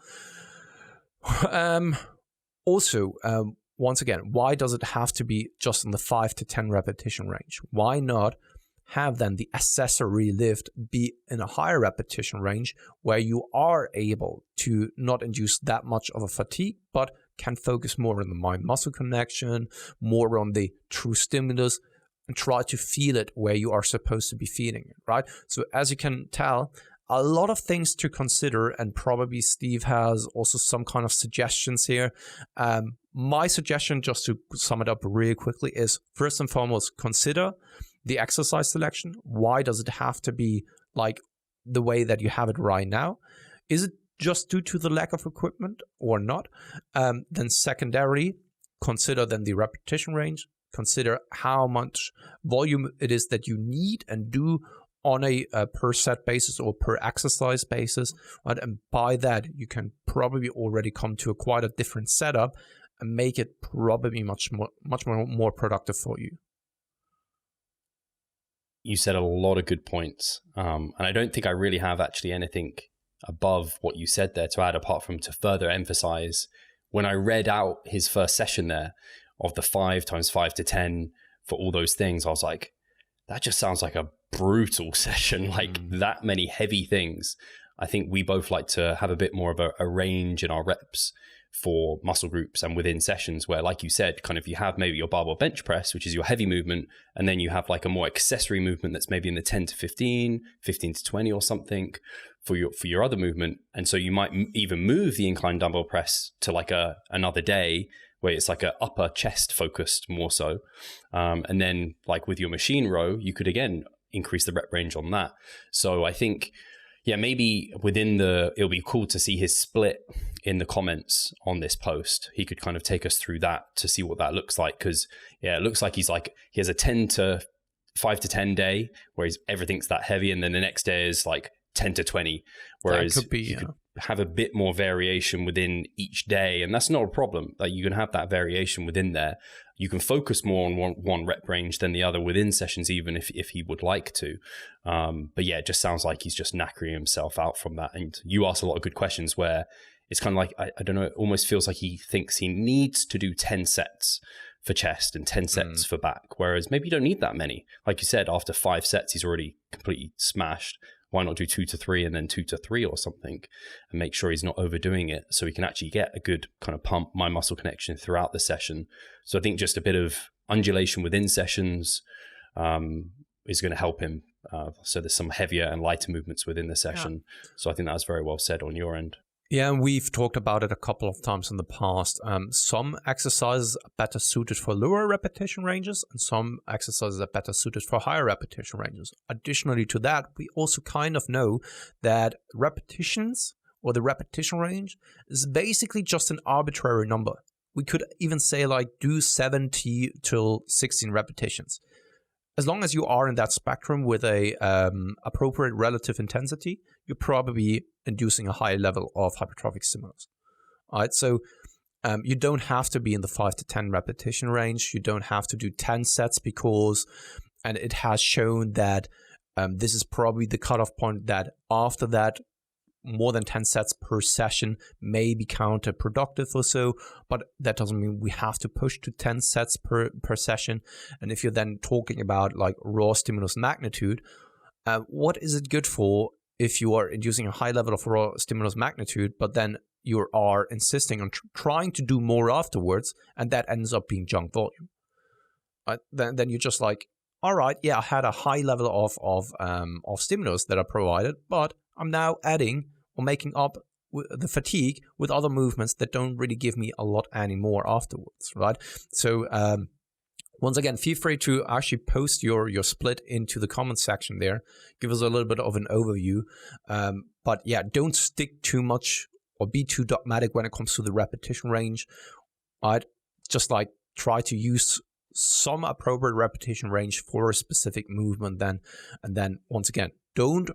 Once again, why does it have to be just in the 5 to 10 repetition range? Why not have then the accessory lift be in a higher repetition range where you are able to not induce that much of a fatigue, but can focus more on the mind-muscle connection, more on the true stimulus, and try to feel it where you are supposed to be feeling it, right? So as you can tell, a lot of things to consider, and probably Steve has also some kind of suggestions here. My suggestion, just to sum it up really quickly, is first and foremost, consider the exercise selection. Why does it have to be like the way that you have it right now? Is it just due to the lack of equipment or not? Then secondarily, consider then the repetition range. Consider how much volume it is that you need and do on a per set basis or per exercise basis, right? And by that, you can probably already come to quite a different setup and make it probably much more productive for you. You said a lot of good points, and I don't think I really have actually anything above what you said there to add, apart from to further emphasize. When I read out his first session there of the 5 times 5 to 10 for all those things, I was like, that just sounds like a brutal session, like that many heavy things. I think we both like to have a bit more of a range in our reps for muscle groups and within sessions where, like you said, kind of you have maybe your barbell bench press, which is your heavy movement, and then you have like a more accessory movement that's maybe in the 10 to 15, 15 to 20 or something for your other movement. And so you might even move the incline dumbbell press to like another day where it's like a upper chest focused more so. And then like with your machine row, you could again increase the rep range on that. So I think, yeah, maybe it'll be cool to see his split in the comments on this post. He could kind of take us through that to see what that looks like. Cause yeah, it looks like he has a 5 to 10 day where everything's that heavy. And then the next day is like 10 to 20. Whereas you could have a bit more variation within each day. And that's not a problem. Like you can have that variation within there. You can focus more on one rep range than the other within sessions, even if he would like to. But yeah, it just sounds like he's just knackering himself out from that. And you asked a lot of good questions where it's kind of like, I don't know, it almost feels like he thinks he needs to do 10 sets for chest and 10 sets for back. Whereas maybe you don't need that many. Like you said, after 5 sets, he's already completely smashed. Why not do 2 to 3 and then 2 to 3 or something and make sure he's not overdoing it so he can actually get a good kind of pump mind muscle connection throughout the session. So I think just a bit of undulation within sessions is going to help him. So there's some heavier and lighter movements within the session. Yeah. So I think that was very well said on your end. Yeah, and we've talked about it a couple of times in the past. Some exercises are better suited for lower repetition ranges, and some exercises are better suited for higher repetition ranges. Additionally to that, we also kind of know that repetitions or the repetition range is basically just an arbitrary number. we could even say like do 70 till 16 repetitions. As long as you are in that spectrum with a appropriate relative intensity, you're probably inducing a high level of hypertrophic stimulus. All right, so you don't have to be in the 5 to 10 repetition range. You don't have to do 10 sets and it has shown that this is probably the cutoff point that after that, more than 10 sets per session may be counterproductive or so, but that doesn't mean we have to push to 10 sets per session. And if you're then talking about like raw stimulus magnitude, what is it good for if you are inducing a high level of raw stimulus magnitude, but then you are insisting on trying to do more afterwards, and that ends up being junk volume? Then you're just like, all right, yeah, I had a high level of stimulus that I provided, but I'm now adding or making up the fatigue with other movements that don't really give me a lot anymore afterwards, right? So once again, feel free to actually post your split into the comment section there. Give us a little bit of an overview. But yeah, don't stick too much or be too dogmatic when it comes to the repetition range. Right? Just like try to use some appropriate repetition range for a specific movement then. And then once again, don't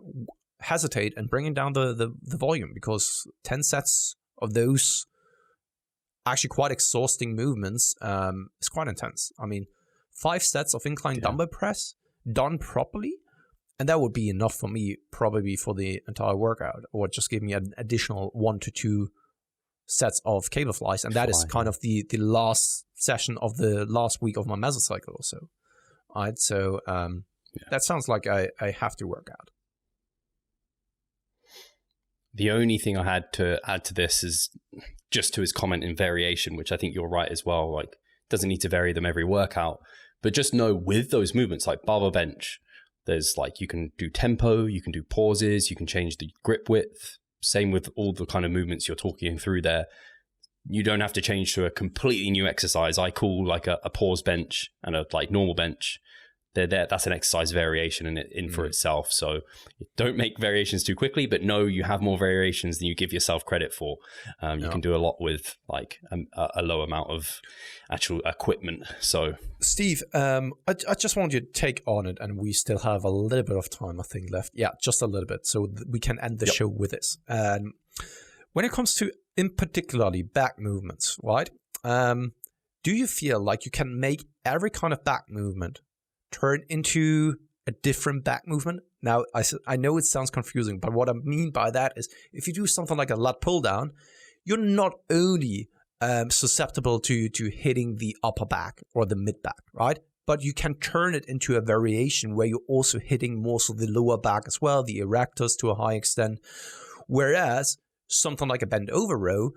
hesitate and bringing down the volume, because 10 sets of those actually quite exhausting movements is quite intense. I mean, 5 sets of incline dumbbell press done properly, and that would be enough for me probably for the entire workout, or just give me an additional 1 to 2 sets of cable flies, and that is kind of the last session of the last week of my mesocycle or so. All right, so that sounds like I have to work out. The only thing I had to add to this is just to his comment in variation, which I think you're right as well. Like, doesn't need to vary them every workout, but just know with those movements like barbell bench, there's like, you can do tempo, you can do pauses, you can change the grip width. Same with all the kind of movements you're talking through there. You don't have to change to a completely new exercise. I call like a pause bench and a like normal bench. They're there. That's an exercise variation in for itself. So don't make variations too quickly, but know you have more variations than you give yourself credit for. You can do a lot with like a low amount of actual equipment. So Steve, I just want you to take on it, and we still have a little bit of time, I think, left. Yeah, just a little bit. So we can end the show with this. When it comes to, in particularly, back movements, right? Do you feel like you can make every kind of back movement turn into a different back movement? Now, I know it sounds confusing, but what I mean by that is if you do something like a lat pull down, you're not only susceptible to hitting the upper back or the mid back, right? But you can turn it into a variation where you're also hitting more so the lower back as well, the erectors to a high extent. Whereas something like a bend over row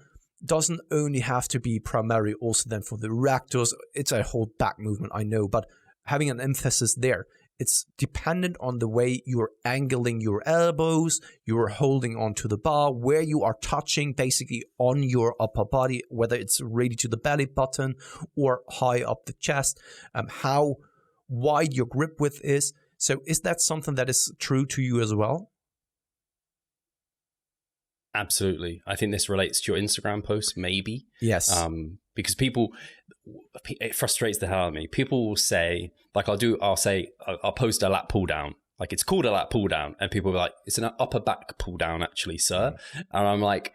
doesn't only have to be primarily also then for the erectors. It's a whole back movement, I know, but having an emphasis there. It's dependent on the way you're angling your elbows, you're holding onto the bar, where you are touching basically on your upper body, whether it's really to the belly button or high up the chest, how wide your grip width is. So is that something that is true to you as well? Absolutely. I think this relates to your Instagram post, maybe. Yes. Because it frustrates the hell out of me. People will say, like I'll post a lat pull down. Like, it's called a lat pull down. And people will be like, it's an upper back pull down actually, sir. And I'm like,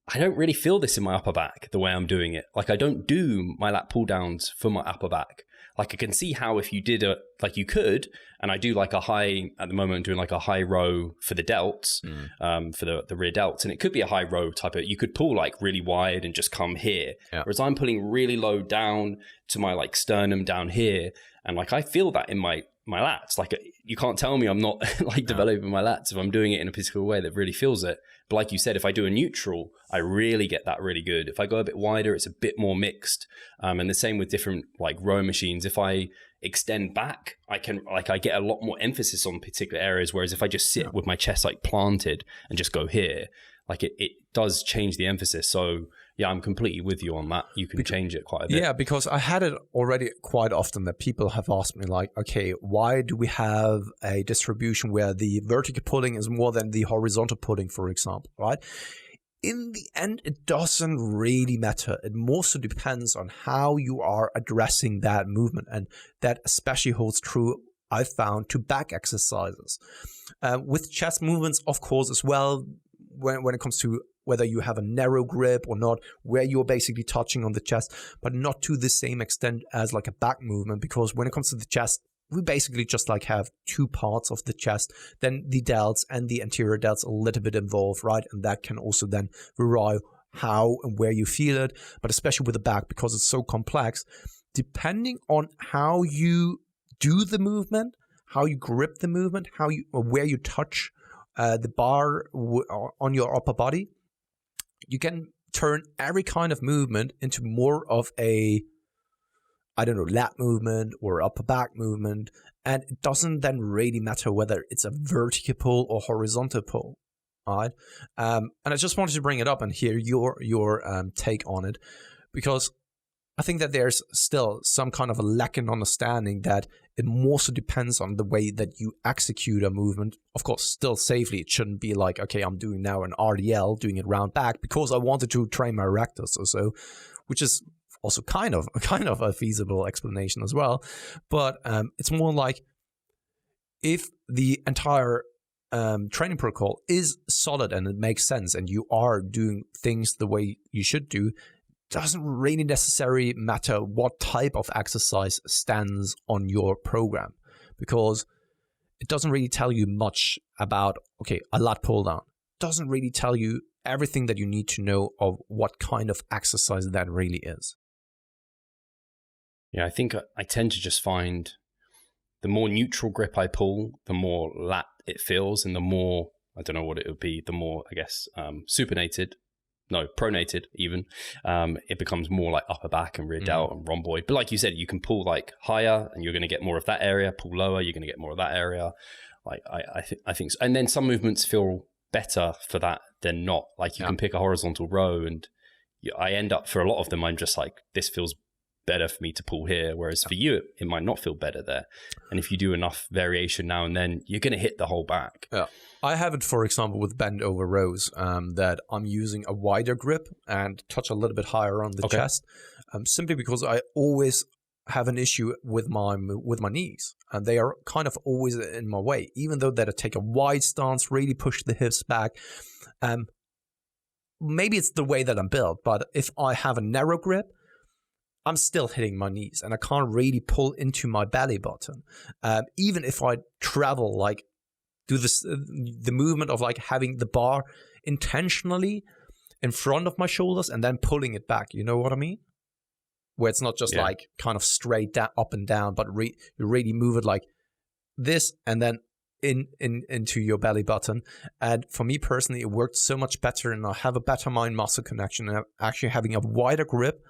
I don't really feel this in my upper back the way I'm doing it. Like, I don't do my lat pull downs for my upper back. Like, I can see how if you did like you could, and I do like a high, at the moment I'm doing like a high row for the delts, for the rear delts. And it could be a high row type of, you could pull like really wide and just come here. Yeah. Whereas I'm pulling really low down to my like sternum down here. And like, I feel that in my lats. Like, you can't tell me I'm not like developing my lats if I'm doing it in a particular way that really feels it. But like you said, if I do a neutral, I really get that really good. If I go a bit wider, it's a bit more mixed. And the same with different like row machines. If I extend back, I get a lot more emphasis on particular areas. Whereas if I just sit with my chest like planted and just go here, like it does change the emphasis. So yeah, I'm completely with you on that. You can change it quite a bit. Yeah, because I had it already quite often that people have asked me like, okay, why do we have a distribution where the vertical pulling is more than the horizontal pulling, for example, right? in the end, it doesn't really matter. It mostly depends on how you are addressing that movement. And that especially holds true, I've found, to back exercises. With chest movements, of course, as well, when it comes to whether you have a narrow grip or not, where you're basically touching on the chest, but not to the same extent as like a back movement, because when it comes to the chest, we basically just like have two parts of the chest, then the delts and the anterior delts a little bit involved, right? And that can also then vary how and where you feel it, but especially with the back, because it's so complex, depending on how you do the movement, how you grip the movement, or where you touch the bar on your upper body, you can turn every kind of movement into more of a, I don't know, lat movement or upper back movement. And it doesn't then really matter whether it's a vertical pull or horizontal pull. All right. And I just wanted to bring it up and hear your take on it, because I think that there's still some kind of a lack in understanding that it mostly depends on the way that you execute a movement. Of course, still safely. It shouldn't be like, okay, I'm doing now an RDL, doing it round back because I wanted to train my erectors or so, which is also kind of a feasible explanation as well. But it's more like if the entire training protocol is solid and it makes sense and you are doing things the way you should do, doesn't really necessarily matter what type of exercise stands on your program, because it doesn't really tell you much about, okay, a lat pull down. Doesn't really tell you everything that you need to know of what kind of exercise that really is. Yeah, I think I tend to just find the more neutral grip I pull, the more lat it feels, and the more, I don't know what it would be, the more, I guess, pronated even, it becomes more like upper back and rear delt and rhomboid. But like you said, you can pull like higher and you're going to get more of that area, pull lower, you're going to get more of that area. Like I think so. And then some movements feel better for that than not. Like you can pick a horizontal row, and I end up, for a lot of them, I'm just like, this feels better for me to pull here, whereas for you it might not feel better there. And if you do enough variation now and then, you're going to hit the whole back. I have it, for example, with bend over rows, that I'm using a wider grip and touch a little bit higher on the chest, simply because I always have an issue with my knees, and they are kind of always in my way, even though that I take a wide stance, really push the hips back. Maybe it's the way that I'm built, but if I have a narrow grip, I'm still hitting my knees and I can't really pull into my belly button. Even if I travel, like do this, the movement of like having the bar intentionally in front of my shoulders and then pulling it back. You know what I mean? Where it's not just like kind of straight down, up and down, but you really move it like this and then into your belly button. And for me personally, it worked so much better, and I have a better mind muscle connection and actually having a wider grip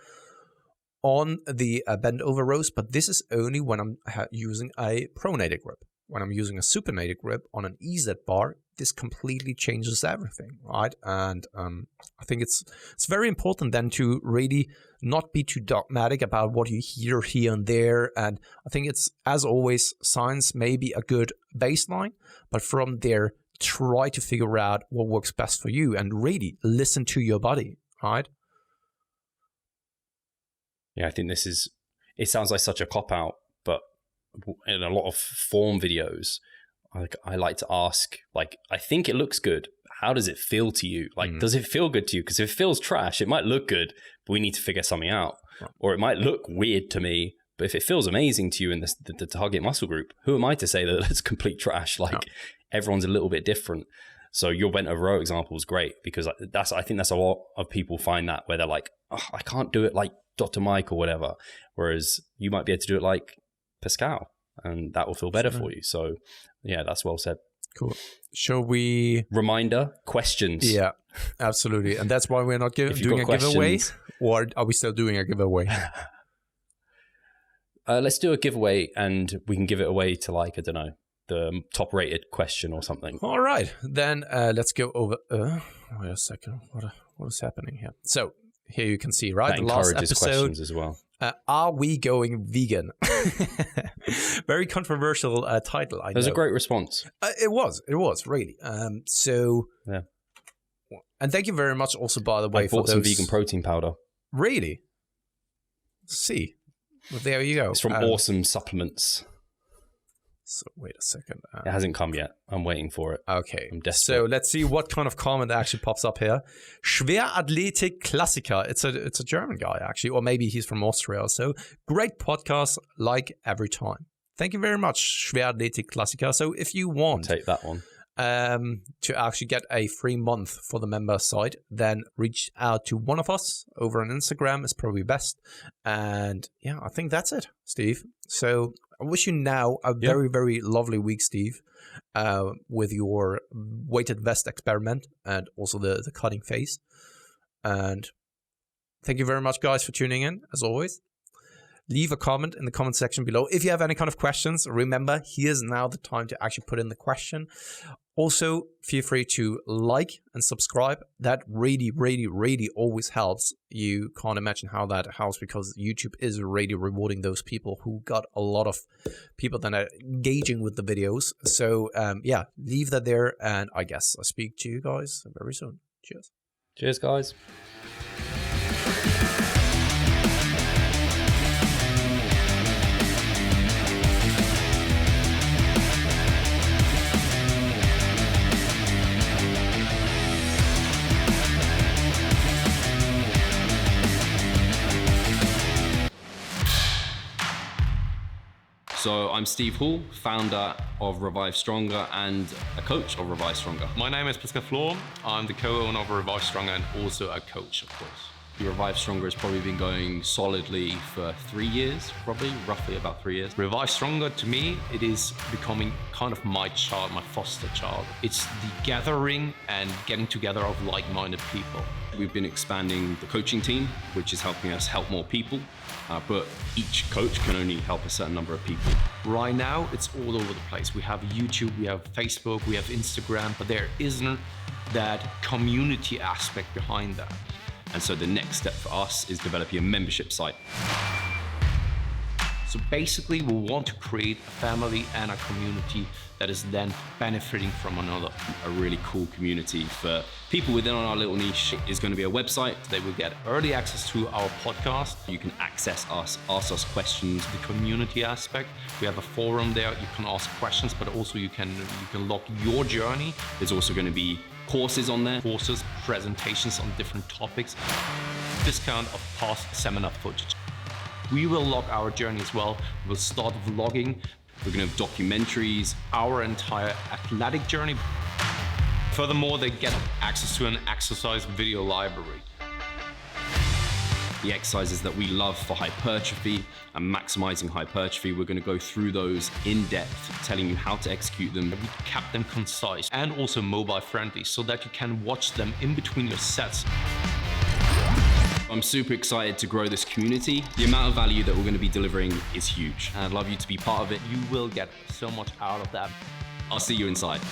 on the bend over rows. But this is only when I'm using a pronated grip. When I'm using a supinated grip on an EZ bar, this completely changes everything, right? And I think it's very important then to really not be too dogmatic about what you hear here and there. And I think it's, as always, science may be a good baseline, but from there, try to figure out what works best for you and really listen to your body, right? Yeah, I think it sounds like such a cop-out, but in a lot of form videos, I like to ask, like, I think it looks good. How does it feel to you? Like, does it feel good to you? Because if it feels trash, it might look good, but we need to figure something out. Right. Or it might look weird to me, but if it feels amazing to you in the target muscle group, who am I to say that it's complete trash? Like, everyone's a little bit different. So your bent over row example is great, because I think that's a lot of people find that, where they're like, oh, I can't do it like Dr. Mike or whatever. Whereas you might be able to do it like Pascal, and that will feel better for you. So yeah, that's well said. Cool. Shall we? Reminder, questions. Yeah, absolutely. And that's why we're not doing a giveaway. Or are we still doing a giveaway? Let's do a giveaway, and we can give it away to, like, I don't know, the top rated question or something. All right. Then let's go over. Wait a second. What is happening here? So here you can see, right? That the last encourages episode, questions as well. Are we going vegan? Very controversial title, I know. It was a great response. It was really. So, yeah. And thank you very much also, by the way, I bought for some those... vegan protein powder. Really? See. Well, there you go. It's from Awesome Supplements. So wait a second. It hasn't come yet. I'm waiting for it. Okay. I'm desperate. So let's see what kind of comment actually pops up here. Schwerathletik Klassiker. It's a German guy, actually, or maybe he's from Austria. So great podcast, like every time. Thank you very much, Schwerathletik Klassiker. So if you want... Take that one. To actually get a free month for the member site, then reach out to one of us over on Instagram is probably best. And yeah, I think that's it, Steve. So I wish you now a very, very lovely week, Steve, with your weighted vest experiment and also the cutting phase. And thank you very much, guys, for tuning in, as always. Leave a comment in the comment section below. If you have any kind of questions, remember, here's now the time to actually put in the question. Also, feel free to like and subscribe. That really, really, really always helps. You can't imagine how that helps, because YouTube is really rewarding those people who got a lot of people that are engaging with the videos. So, yeah, leave that there. And I guess I'll speak to you guys very soon. Cheers. Cheers, guys. So I'm Steve Hall, founder of Revive Stronger and a coach of Revive Stronger. My name is Pascal. I'm the co-owner of Revive Stronger and also a coach, of course. Revive Stronger has probably been going solidly for 3 years, roughly about 3 years. Revive Stronger, to me, it is becoming kind of my child, my foster child. It's the gathering and getting together of like-minded people. We've been expanding the coaching team, which is helping us help more people, but each coach can only help a certain number of people. Right now, it's all over the place. We have YouTube, we have Facebook, we have Instagram, but there isn't that community aspect behind that. And so the next step for us is developing a membership site. So basically, we want to create a family and a community that is then benefiting from another. A really cool community for people within our little niche is going to be a website. They will get early access to our podcast. You can access us, ask us questions. The community aspect, we have a forum there. You can ask questions, but also you can log your journey. There's also going to be courses on there. Courses, presentations on different topics. Discount of past seminar footage. We will log our journey as well. We'll start vlogging. We're going to have documentaries. Our entire athletic journey. Furthermore, they get access to an exercise video library. The exercises that we love for hypertrophy and maximizing hypertrophy, we're going to go through those in depth, telling you how to execute them. We kept them concise and also mobile friendly so that you can watch them in between your sets. I'm super excited to grow this community. The amount of value that we're going to be delivering is huge, and I'd love you to be part of it. You will get so much out of that. I'll see you inside.